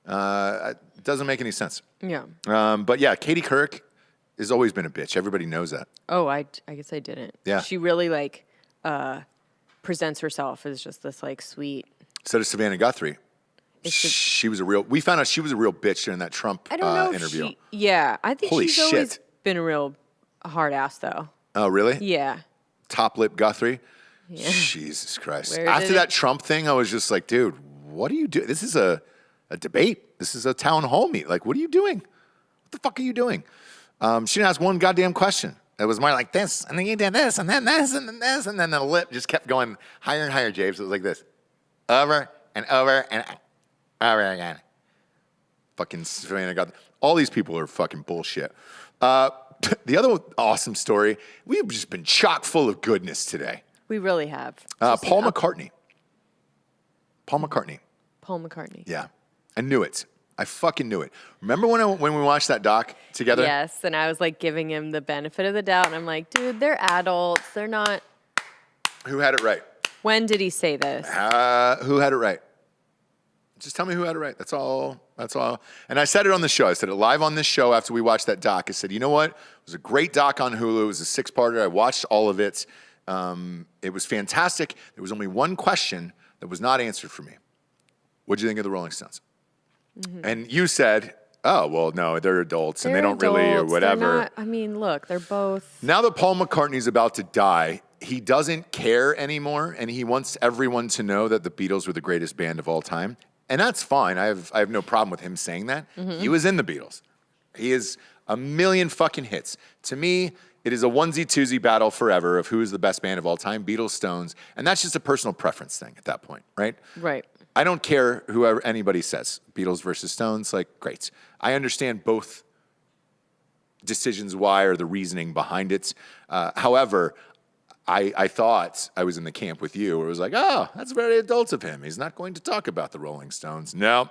It doesn't make any sense. Yeah. But yeah, Katie Couric has always been a bitch. Everybody knows that. Oh, I guess I didn't. Yeah. She really presents herself as just this like sweet. So does Savannah Guthrie. We found out she was a real bitch during that Trump I don't know interview. I think Holy she's shit. always been a real hard ass though. Oh, really? Yeah. Top lip Guthrie. Jesus Christ. Where After did that Trump thing, I was just like, dude, what are you doing? This is a debate. This is a town hall meet. Like, what are you doing? What the fuck are you doing? She didn't ask one goddamn question. It was more like this, and then you did this, and then this, and then this, and then the lip just kept going higher and higher, James. It was like this. Over and over and over again. Fucking Savannah God. All these people are fucking bullshit. The other awesome story, we've just been chock full of goodness today. We really have. Paul McCartney. Paul McCartney. Paul McCartney. Yeah. I knew it. I fucking knew it. Remember when we watched that doc together? Yes, and I was like giving him the benefit of the doubt, and I'm like, dude, they're adults. They're not. Who had it right? When did he say this? Who had it right? Just tell me who had it right. That's all. That's all. And I said it on the show. I said it live on this show after we watched that doc. I said, you know what? It was a great doc on Hulu. It was a 6-parter. I watched all of it. It was fantastic. There was only one question that was not answered for me. What did you think of the Rolling Stones? Mm-hmm. And you said, oh, well, no, they're adults and they don't really or whatever. I mean, look, they're both. Now that Paul McCartney's about to die, he doesn't care anymore, and he wants everyone to know that the Beatles were the greatest band of all time. And that's fine. I have no problem with him saying that. Mm-hmm. He was in the Beatles. He is a million fucking hits. To me, it is a onesie-twosie battle forever of who is the best band of all time, Beatles, Stones. And that's just a personal preference thing at that point, right? Right. I don't care whoever anybody says, Beatles versus Stones, like, great. I understand both decisions why or the reasoning behind it. However, I thought I was in the camp with you where it was like, oh, that's very adult of him. He's not going to talk about the Rolling Stones. No,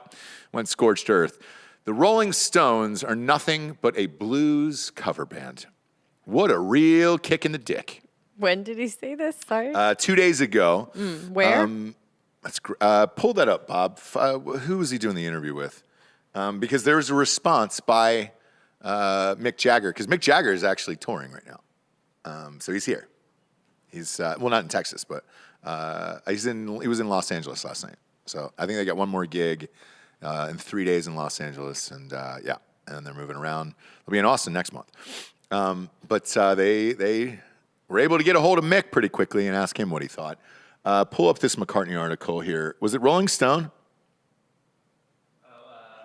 went scorched earth. The Rolling Stones are nothing but a blues cover band. What a real kick in the dick. When did he say this? Sorry. 2 days ago. Where? Pull that up, Bob. Who was he doing the interview with? Because there was a response by Mick Jagger, because Mick Jagger is actually touring right now. So he's here. He's well, not in Texas, but he was in Los Angeles last night. So I think they got one more gig in 3 days in Los Angeles, and and they're moving around. They'll be in Austin next month. But they were able to get a hold of Mick pretty quickly and ask him what he thought. Pull up this McCartney article here. Was it Rolling Stone?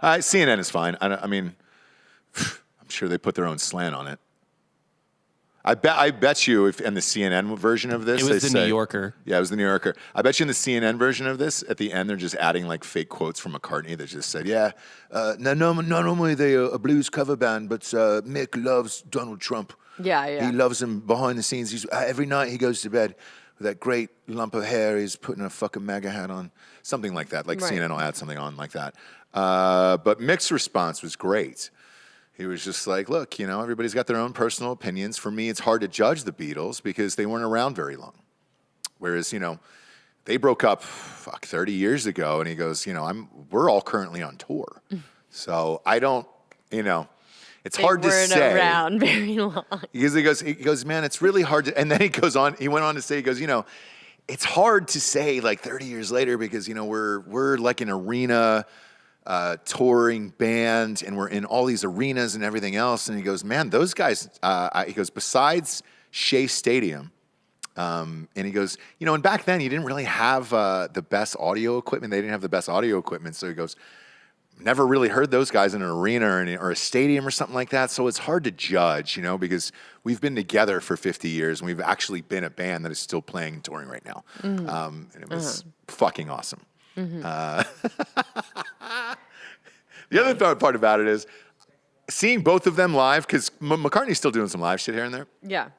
CNN is fine. I mean, I'm sure they put their own slant on it. I bet you if in the CNN version of this, it was the New Yorker. Yeah, it was the New Yorker. I bet you in the CNN version of this, at the end, they're just adding like fake quotes from McCartney that just said, "Yeah, not normally they are a blues cover band, but Mick loves Donald Trump. Yeah. He loves him behind the scenes. Every night he goes to bed with that great lump of hair. He's putting a fucking MAGA hat on, something like that. Like right. CNN will add something on like that. But Mick's response was great. He was just like, look, everybody's got their own personal opinions. For me, it's hard to judge the Beatles because they weren't around very long. Whereas, they broke up 30 years ago. And he goes, we're all currently on tour. So I don't, it's hard to say. They weren't around very long. Because he goes, man, it's really hard to, and then he went on to say, he goes, it's hard to say like 30 years later because, we're like an arena touring band and we're in all these arenas and everything else. And he goes, man, those guys, he goes, besides Shea Stadium, and he goes, and back then you didn't really have the best audio equipment. They didn't have the best audio equipment. So he goes, never really heard those guys in an arena or a stadium or something like that. So it's hard to judge, because we've been together for 50 years and we've actually been a band that is still playing and touring right now. Mm-hmm. And it was fucking awesome. Mm-hmm. The other part about it is seeing both of them live, because McCartney's still doing some live shit here and there. Yeah.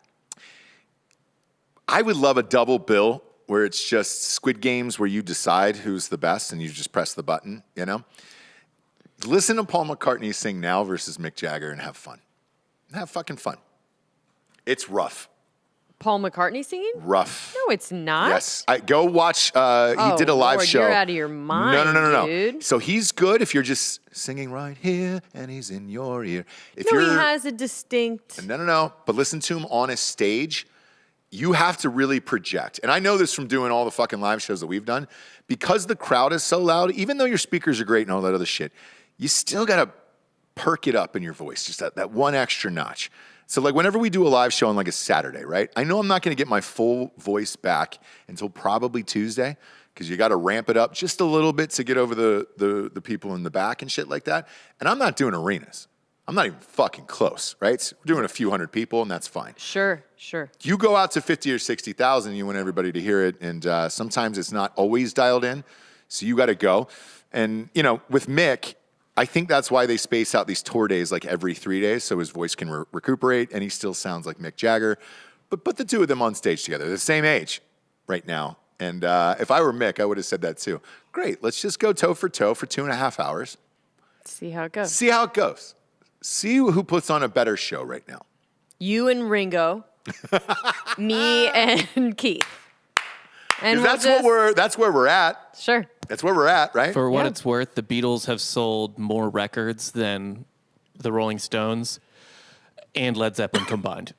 I would love a double bill where it's just Squid Games where you decide who's the best and you just press the button, Listen to Paul McCartney sing now versus Mick Jagger and have fun. Have fucking fun. It's rough. Paul McCartney singing? Rough. No, it's not. Yes. Go watch. He did a live show. You're out of your mind. No. Dude. So he's good if you're just singing right here and he's in your ear. If he has a distinct. No. But listen to him on a stage. You have to really project. And I know this from doing all the fucking live shows that we've done. Because the crowd is so loud, even though your speakers are great and all that other shit, you still got to perk it up in your voice, just that one extra notch. So like whenever we do a live show on like a Saturday, right? I know I'm not going to get my full voice back until probably Tuesday because you got to ramp it up just a little bit to get over the people in the back and shit like that. And I'm not doing arenas. I'm not even fucking close, right? We're doing a few hundred people and that's fine. Sure. You go out to 50 or 60,000, you want everybody to hear it. And sometimes it's not always dialed in. So you got to go. And, you know, with Mick, I think that's why they space out these tour days like every 3 days so his voice can recuperate and he still sounds like Mick Jagger. But put the two of them on stage together. They're the same age right now. And if I were Mick, I would have said that too. Great, let's just go toe for 2.5 hours. See how it goes. See who puts on a better show right now. You and Ringo, me and Keith. And that's where we're at. Sure. That's where we're at, right? For what it's worth, the Beatles have sold more records than the Rolling Stones and Led Zeppelin combined.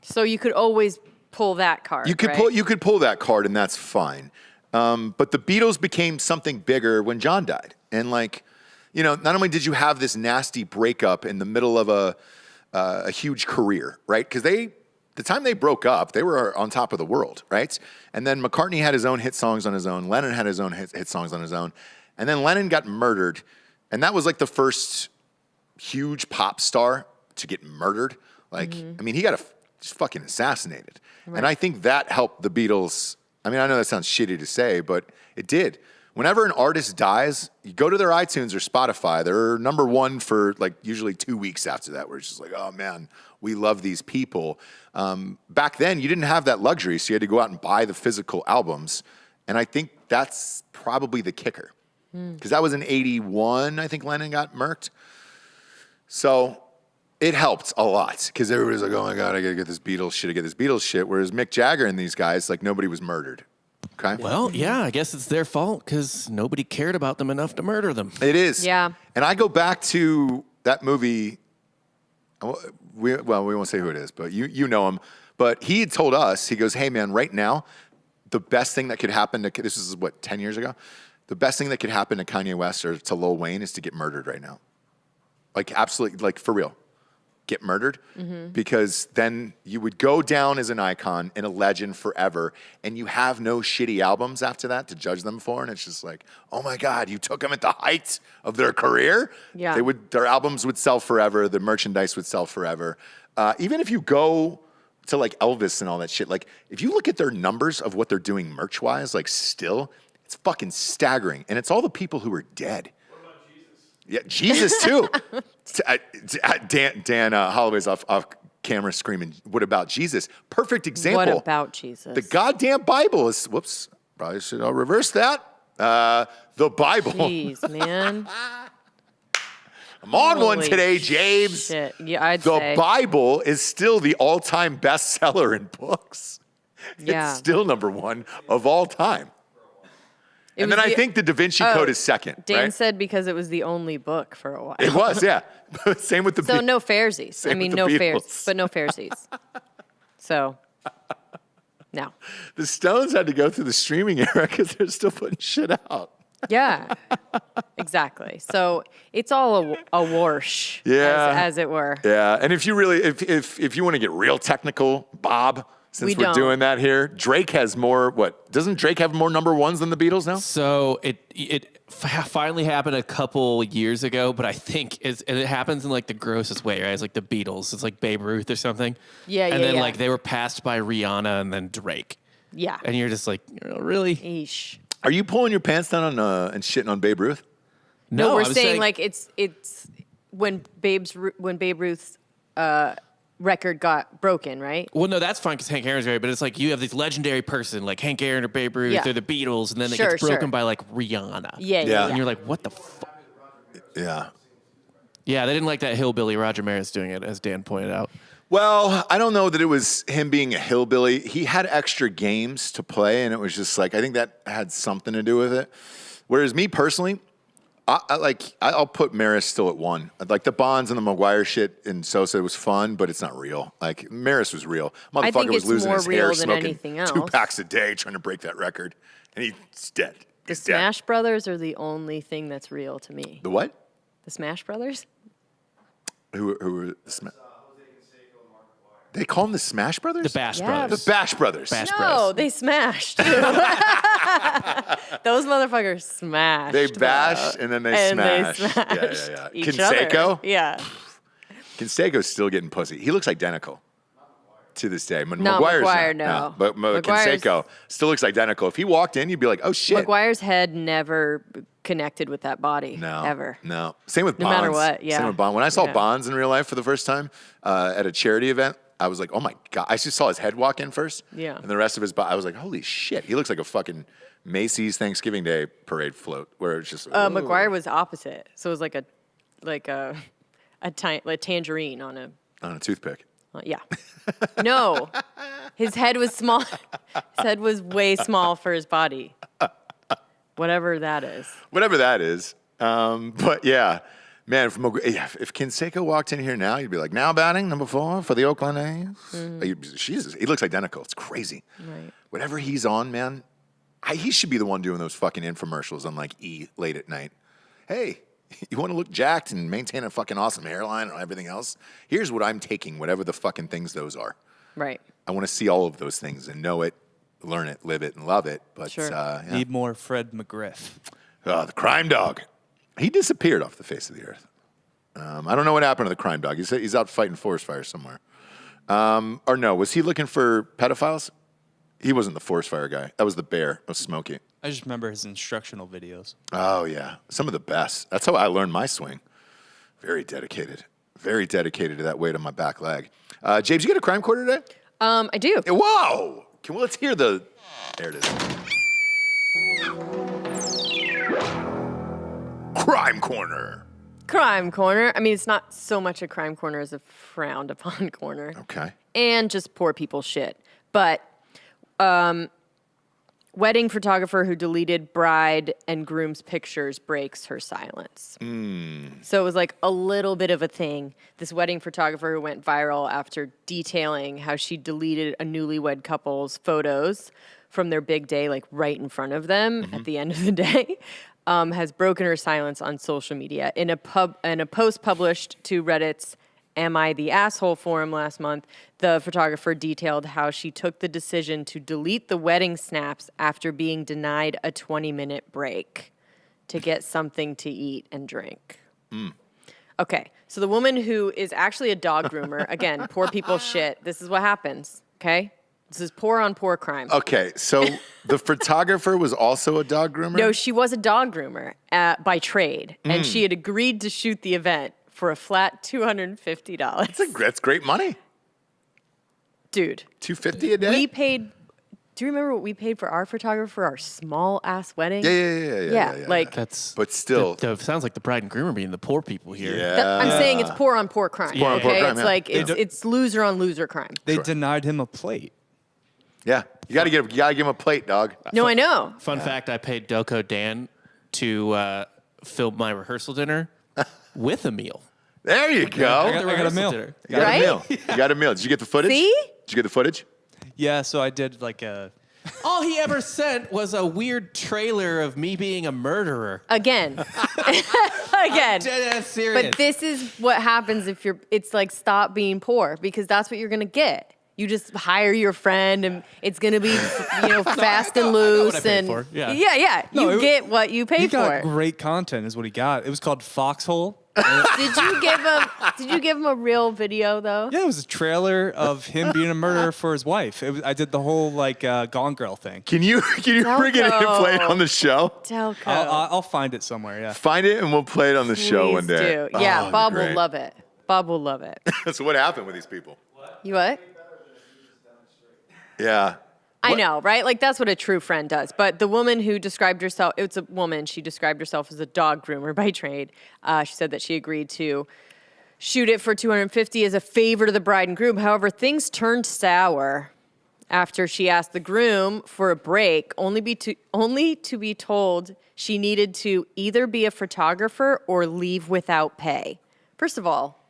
So you could always pull that card. You could pull that card, and that's fine. But the Beatles became something bigger when John died, and like, you know, not only did you have this nasty breakup in the middle of a huge career, right? Because the time they broke up, they were on top of the world, right? And then McCartney had his own hit songs on his own. Lennon had his own hit songs on his own. And then Lennon got murdered. And that was like the first huge pop star to get murdered. Like, I mean, he got just fucking assassinated. Right. And I think that helped the Beatles. I mean, I know that sounds shitty to say, but it did. Whenever an artist dies, you go to their iTunes or Spotify, they're number one for like usually 2 weeks after that, where it's just like, oh man, we love these people. Back then, you didn't have that luxury, so you had to go out and buy the physical albums. And I think that's probably the kicker. Because that was in 81, I think Lennon got murked. So it helped a lot, because everybody's like, oh my God, I gotta get this Beatles shit, Whereas Mick Jagger and these guys, like nobody was murdered. Okay. Well, yeah, I guess it's their fault because nobody cared about them enough to murder them. It is. Yeah. And I go back to that movie. We won't say who it is, but you know him. But he had told us, he goes, hey, man, right now, the best thing that could happen to, this is what, 10 years ago? The best thing that could happen to Kanye West or to Lil Wayne is to get murdered right now. Like, absolutely, like, for real. Get murdered, because then you would go down as an icon and a legend forever, and you have no shitty albums after that to judge them for, and it's just like, oh my God, you took them at the height of their career. Yeah, their albums would sell forever, the merchandise would sell forever. Even if you go to like Elvis and all that shit, like if you look at their numbers of what they're doing merch-wise, like still, it's fucking staggering, and it's all the people who are dead. Yeah, Jesus too. Dan Holloway's off camera screaming, what about Jesus? Perfect example. What about Jesus? The goddamn Bible is, whoops, probably should I reverse that? The Bible. Jeez, man. I'm on Holy one today, James. Shit. Yeah, I'd the say. Bible is still the all-time bestseller in books. Yeah. It's still number one of all time. And then I think the Da Vinci Code is second. Dan right? said because it was the only book for a while. It was, yeah. Same with the So no fairsies. I mean, with no the fairs, Beatles. but no fairsies. So, no. The Stones had to go through the streaming era because they're still putting shit out. Yeah, exactly. So it's all a wash, Yeah. as it were. Yeah, and if you really, if you want to get real technical, Bob, since we're don't. doing that here, Drake has more, doesn't Drake have more number ones than the Beatles now? So it finally happened a couple years ago, but I think it happens in like the grossest way, right? It's like the Beatles. It's like Babe Ruth or something. Yeah, And then yeah. like they were passed by Rihanna and then Drake. Yeah. And you're just like, really? Eesh. Are you pulling your pants down on and shitting on Babe Ruth? No, we're I was saying like it's when Babe Ruth's record got broken, right? Well, no, that's fine because Hank Aaron's great, but it's like you have this legendary person like Hank Aaron or Babe Ruth Yeah. or the Beatles, and then it Sure, gets broken sure. by like Rihanna. Yeah. And you're like, what the fuck? Yeah. Yeah, they didn't like that hillbilly Roger Maris doing it, as Dan pointed out. Well, I don't know that it was him being a hillbilly. He had extra games to play, and it was just like, I think that had something to do with it. Whereas me personally, I'll put Maris still at one. Like the Bonds and the Maguire shit and Sosa was fun, but it's not real. Like Maris was real. I think Motherfucker was it's losing more his real hair, than smoking anything 2 else. packs a day, trying to break that record, and he's dead. The He's dead. Smash Brothers are the only thing that's real to me. The what? The Smash Brothers? Who were the They call them the Smash Brothers? The Bash Yeah. Brothers. The Bash Brothers. Bash No, Bros. they smashed. Those motherfuckers smashed. They bashed and then they smashed. Yeah. Each Canseco? other. Yeah. Canseco's still getting pussy. He looks identical to this day. No, McGuire's McGuire, not. no. But McGuire's- Canseco still looks identical. If he walked in, you'd be like, oh shit. McGuire's head never connected with that body. No. Ever. No. Same with No Bonds. matter what, yeah. Same with Bonds. When I saw Yeah. Bonds in real life for the first time at a charity event, I was like, oh my God. I just saw his head walk in first. Yeah. And the rest of his body, I was like, holy shit. He looks like a fucking Macy's Thanksgiving Day parade float where it's just. whoa. McGuire was opposite. So it was like a tangerine on a. On a toothpick. Yeah. No. His head was small. His head was way small for his body. Whatever that is. Whatever that is. But yeah, man, if Canseco walked in here now, you'd be like, now batting, number 4 for the Oakland A's. Jesus, he looks identical. It's crazy. Right. Whatever he's on, man, he should be the one doing those fucking infomercials on like E late at night. Hey, you want to look jacked and maintain a fucking awesome hairline and everything else? Here's what I'm taking, whatever the fucking things those are. Right. I want to see all of those things and know it, learn it, live it, and love it. But Sure. yeah. Need more Fred McGriff. Oh, the crime dog. He disappeared off the face of the earth. I don't know what happened to the crime dog. He's out fighting forest fires somewhere. Or no, was he looking for pedophiles? He wasn't the forest fire guy. That was the bear. That was Smokey. I just remember his instructional videos. Oh, yeah. Some of the best. That's how I learned my swing. Very dedicated. Very dedicated to that weight on my back leg. James, you get a crime quarter today? I do. Whoa! Let's hear the... There it is. Crime Corner. Crime corner. I mean, it's not so much a crime corner as a frowned upon corner. Okay. And just poor people shit. But wedding photographer who deleted bride and groom's pictures breaks her silence. So it was like a little bit of a thing. This wedding photographer who went viral after detailing how she deleted a newlywed couple's photos from their big day, like right in front of them at the end of the day, has broken her silence on social media. In a post published to Reddit's Am I the Asshole forum last month, the photographer detailed how she took the decision to delete the wedding snaps after being denied a 20-minute break to get something to eat and drink. Okay, so the woman who is actually a dog groomer, again, poor people shit. This is what happens, okay? This is poor on poor crime. Okay, so the photographer was also a dog groomer? No, she was a dog groomer by trade, and she had agreed to shoot the event for a flat $250. That's great money. Dude, $250 a day? we paid. Do you remember what we paid for our photographer for our small ass wedding? Yeah. Like That's But still. sounds like the bride and groom are being the poor people here. Yeah. I'm saying it's poor on poor crime. poor on poor okay, crime, it's yeah. like Yeah. it's loser on loser crime. They Sure. denied him a plate. Yeah. You gotta give him a plate, dog. No, I know. Fun fact, I paid Doko Dan to film my rehearsal dinner with a meal. There you go. I got a Rehearsal meal. dinner. You got Right? a meal. You got a meal. Did you get the footage? See? Did you get the footage? Yeah, so I did like a. All he ever sent was a weird trailer of me being a murderer. Again. Again. Dead ass serious. But this is what happens if it's like stop being poor because that's what you're gonna get. You just hire your friend and it's gonna be fast and I know what I loose paid and for. Yeah. yeah. No, You get what you pay He for. got great content, is what he got. It was called Foxhole. Did you give him a real video though? Yeah, it was a trailer of him being a murderer for his wife. I did the whole like Gone Girl thing. Can you bring it in and play it on the show? Delco. I'll find it somewhere. Yeah. Find it and we'll play it on the show Please one day. do. Yeah, Oh, Bob great. will love it. Bob will love it. So what happened with these people? You what? Yeah. I What- know, right? Like that's what a true friend does. But the woman who described herself, it's a woman, she described herself as a dog groomer by trade. She said that she agreed to shoot it for $250 as a favor to the bride and groom. However, things turned sour after she asked the groom for a break, only to be told she needed to either be a photographer or leave without pay. First of all,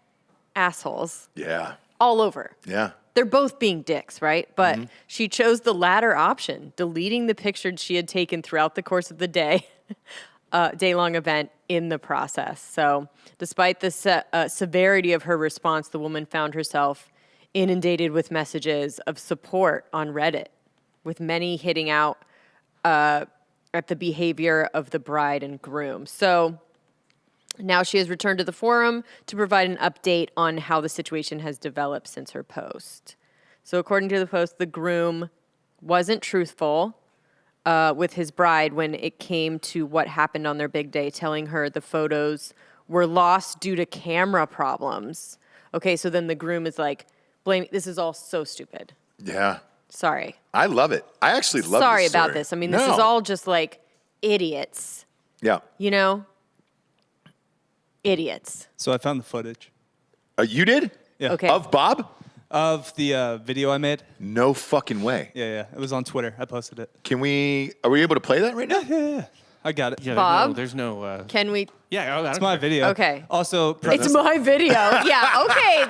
assholes Yeah. all over. Yeah. They're both being dicks, right? But she chose the latter option, deleting the pictures she had taken throughout the course of the day-long event in the process. So despite the severity of her response, the woman found herself inundated with messages of support on Reddit, with many hitting out at the behavior of the bride and groom. So now she has returned to the forum to provide an update on how the situation has developed since her post. So according to the post, the groom wasn't truthful with his bride when it came to what happened on their big day, telling her the photos were lost due to camera problems. Okay, so then the groom is like, this is all so stupid. Yeah. Sorry. I love it. I actually love Sorry this story. about this. I mean, this is all just like idiots. Yeah. You know? Idiots. So I found the footage You did? Yeah. Okay. Of Bob? of the video I made. No fucking way. Yeah. It was on Twitter. I posted it. Are we able to play that right now? Yeah. I got it. Yeah, Bob? there's no. Can we? Yeah, I It's don't my care. video. Okay. Also, It's my video. Yeah, okay.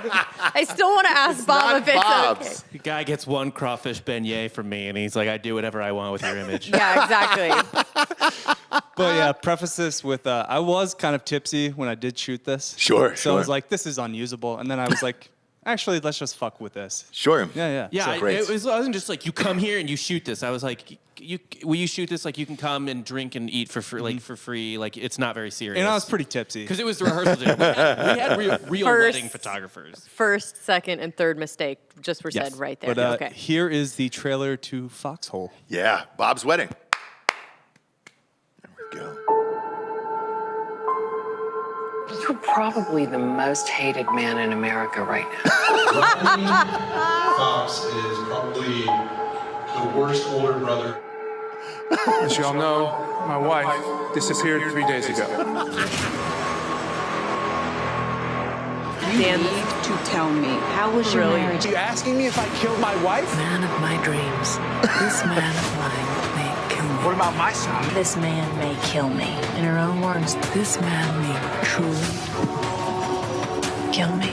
I still want to ask Bob if it's Bob's. okay. The guy gets one crawfish beignet from me, and he's like, "I do whatever I want with your image." Yeah, exactly. But yeah, preface this with I was kind of tipsy when I did shoot this. Sure, So I was sure. like, this is unusable. And then I was like, actually, let's just fuck with this. Sure. Yeah. Yeah, So great. it wasn't just like you come here and you shoot this. I was like, will you shoot this? Like you can come and drink and eat for free, like for free. Like it's not very serious. And I was pretty tipsy. because it was the rehearsal day. We had real First- wedding photographers. First, second, and third mistake just were said right there. But okay. here is the trailer to Foxhole. Yeah, Bob's wedding. There we go. You're probably the most hated man in America right now. Fox is probably the worst older brother. As you all know, my wife disappeared 3 days ago. You Dan, need to tell me, how was your Brilliant. marriage? Are you asking me if I killed my wife? Man of my dreams. This man of mine may kill me. What about my son? This man may kill me. In her own words, this man may truly kill me.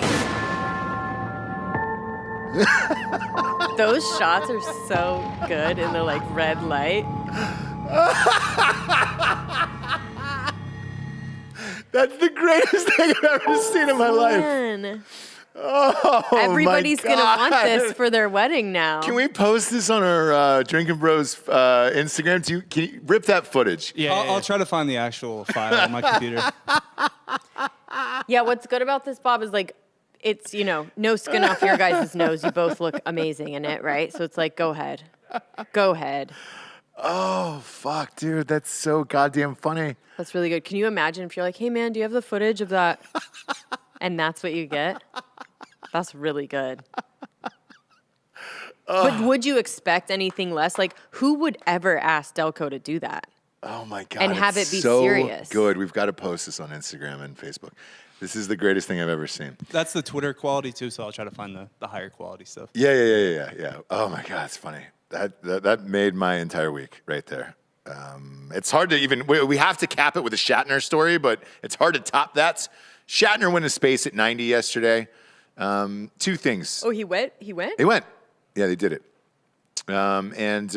those shots are so good in the like red light. That's the greatest thing I've ever seen in my life. Man. Oh, Everybody's my gonna want God. this for their wedding now. Can we post this on our Drinking Bros Instagram? Can you rip that footage? Yeah, I'll try to find the actual file on my computer. Yeah, what's good about this, Bob, is like it's, you know, no skin off your guys' nose. You both look amazing in it, right? So it's like, go ahead. Go ahead. Oh, fuck, dude. That's so goddamn funny. That's really good. Can you imagine if you're like, hey, man, do you have the footage of that? And that's what you get? That's really good. But would you expect anything less? Like, who would ever ask Delco to do that? Oh, my God. And have it's it be so serious. good. We've got to post this on Instagram and Facebook. This is the greatest thing I've ever seen. That's the Twitter quality too, so I'll try to find the higher quality stuff. Yeah. Oh, my God. It's funny. That made my entire week right there. It's hard to even, we have to cap it with a Shatner story, but it's hard to top that. Shatner went to space at 90 yesterday. Two things. Oh, he went? He went? They went. Yeah, they did it. And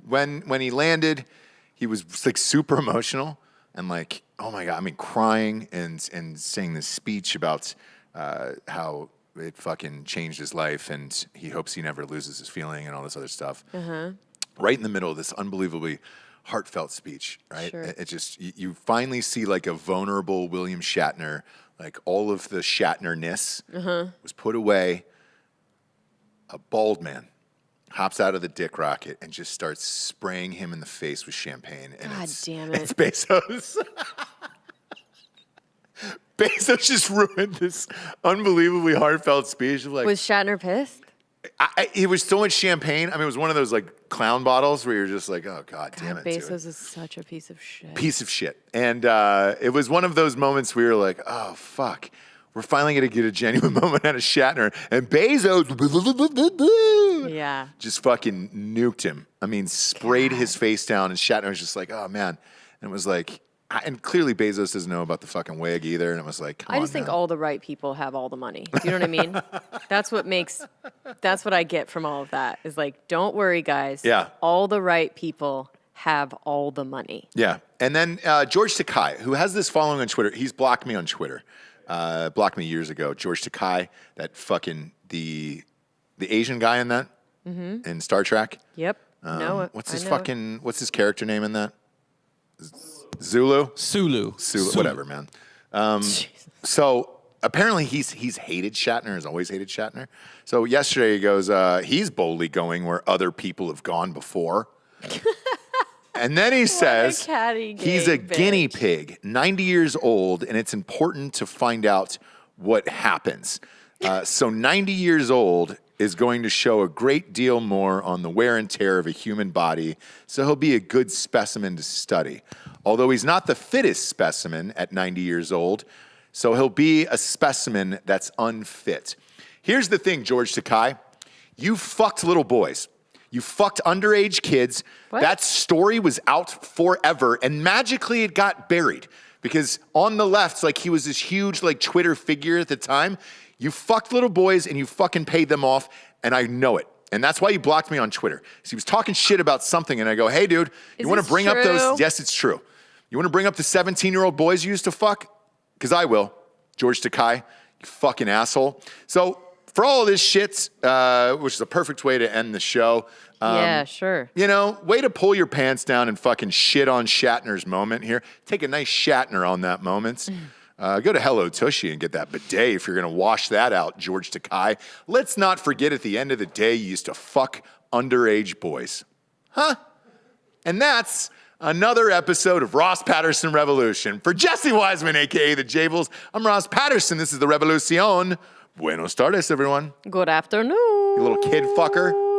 when he landed, he was like super emotional and like, oh my God, I mean, crying and saying this speech about how it fucking changed his life and he hopes he never loses his feeling and all this other stuff. Right in the middle of this unbelievably heartfelt speech, right? Sure. It just, you finally see like a vulnerable William Shatner, like all of the Shatnerness was put away. A bald man hops out of the dick rocket and just starts spraying him in the face with champagne. And God it's, damn it. It's Bezos. Bezos just ruined this unbelievably heartfelt speech. Of like, Was Shatner pissed? it was so much champagne. I mean, it was one of those like clown bottles where you're just like, oh, God damn it. dude. Bezos is such a piece of shit. Piece of shit. And it was one of those moments where you're like, oh, fuck. We're finally going to get a genuine moment out of Shatner. And Bezos Yeah. just fucking nuked him. I mean, sprayed his face down. And Shatner was just like, oh, man. And it was like, and clearly Bezos doesn't know about the fucking wig either. And it was like, come on I just think now. all the right people have all the money. Do you know what I mean? That's what I get from all of that is like, don't worry, guys. Yeah. All the right people have all the money. Yeah. And then George Takei, who has this following on Twitter, he's blocked me on Twitter. blocked me years ago. George Takei, that fucking the Asian guy in that in Star Trek. Yep. What's his character name in that? Zulu. Sulu. Whatever, man. So apparently he's hated Shatner, has always hated Shatner. So yesterday he goes, he's boldly going where other people have gone before. And then he says he's a guinea pig, 90 years old, and it's important to find out what happens. So 90 years old is going to show a great deal more on the wear and tear of a human body, so he'll be a good specimen to study. Although he's not the fittest specimen at 90 years old, so he'll be a specimen that's unfit. Here's the thing, George Takei. You fucked little boys. You fucked underage kids. What? That story was out forever, and magically it got buried. Because on the left, like he was this huge like Twitter figure at the time. You fucked little boys and you fucking paid them off, and I know it. And that's why he blocked me on Twitter. Because he was talking shit about something, and I go, hey, dude, you want to bring up those? Yes, it's true. You want to bring up the 17-year-old boys you used to fuck? Because I will. George Takei, you fucking asshole. So for all of this shit, which is a perfect way to end the show. Yeah, sure. You know, way to pull your pants down and fucking shit on Shatner's moment here. Take a nice Shatner on that moment. Go to Hello Tushy and get that bidet if you're going to wash that out, George Takei. Let's not forget at the end of the day, you used to fuck underage boys. Huh? And that's another episode of Ross Patterson Revolution. For Jesse Wiseman, a.k.a. the Jables, I'm Ross Patterson. This is the Revolucion. Buenos tardes, everyone. Good afternoon. You little kid fucker.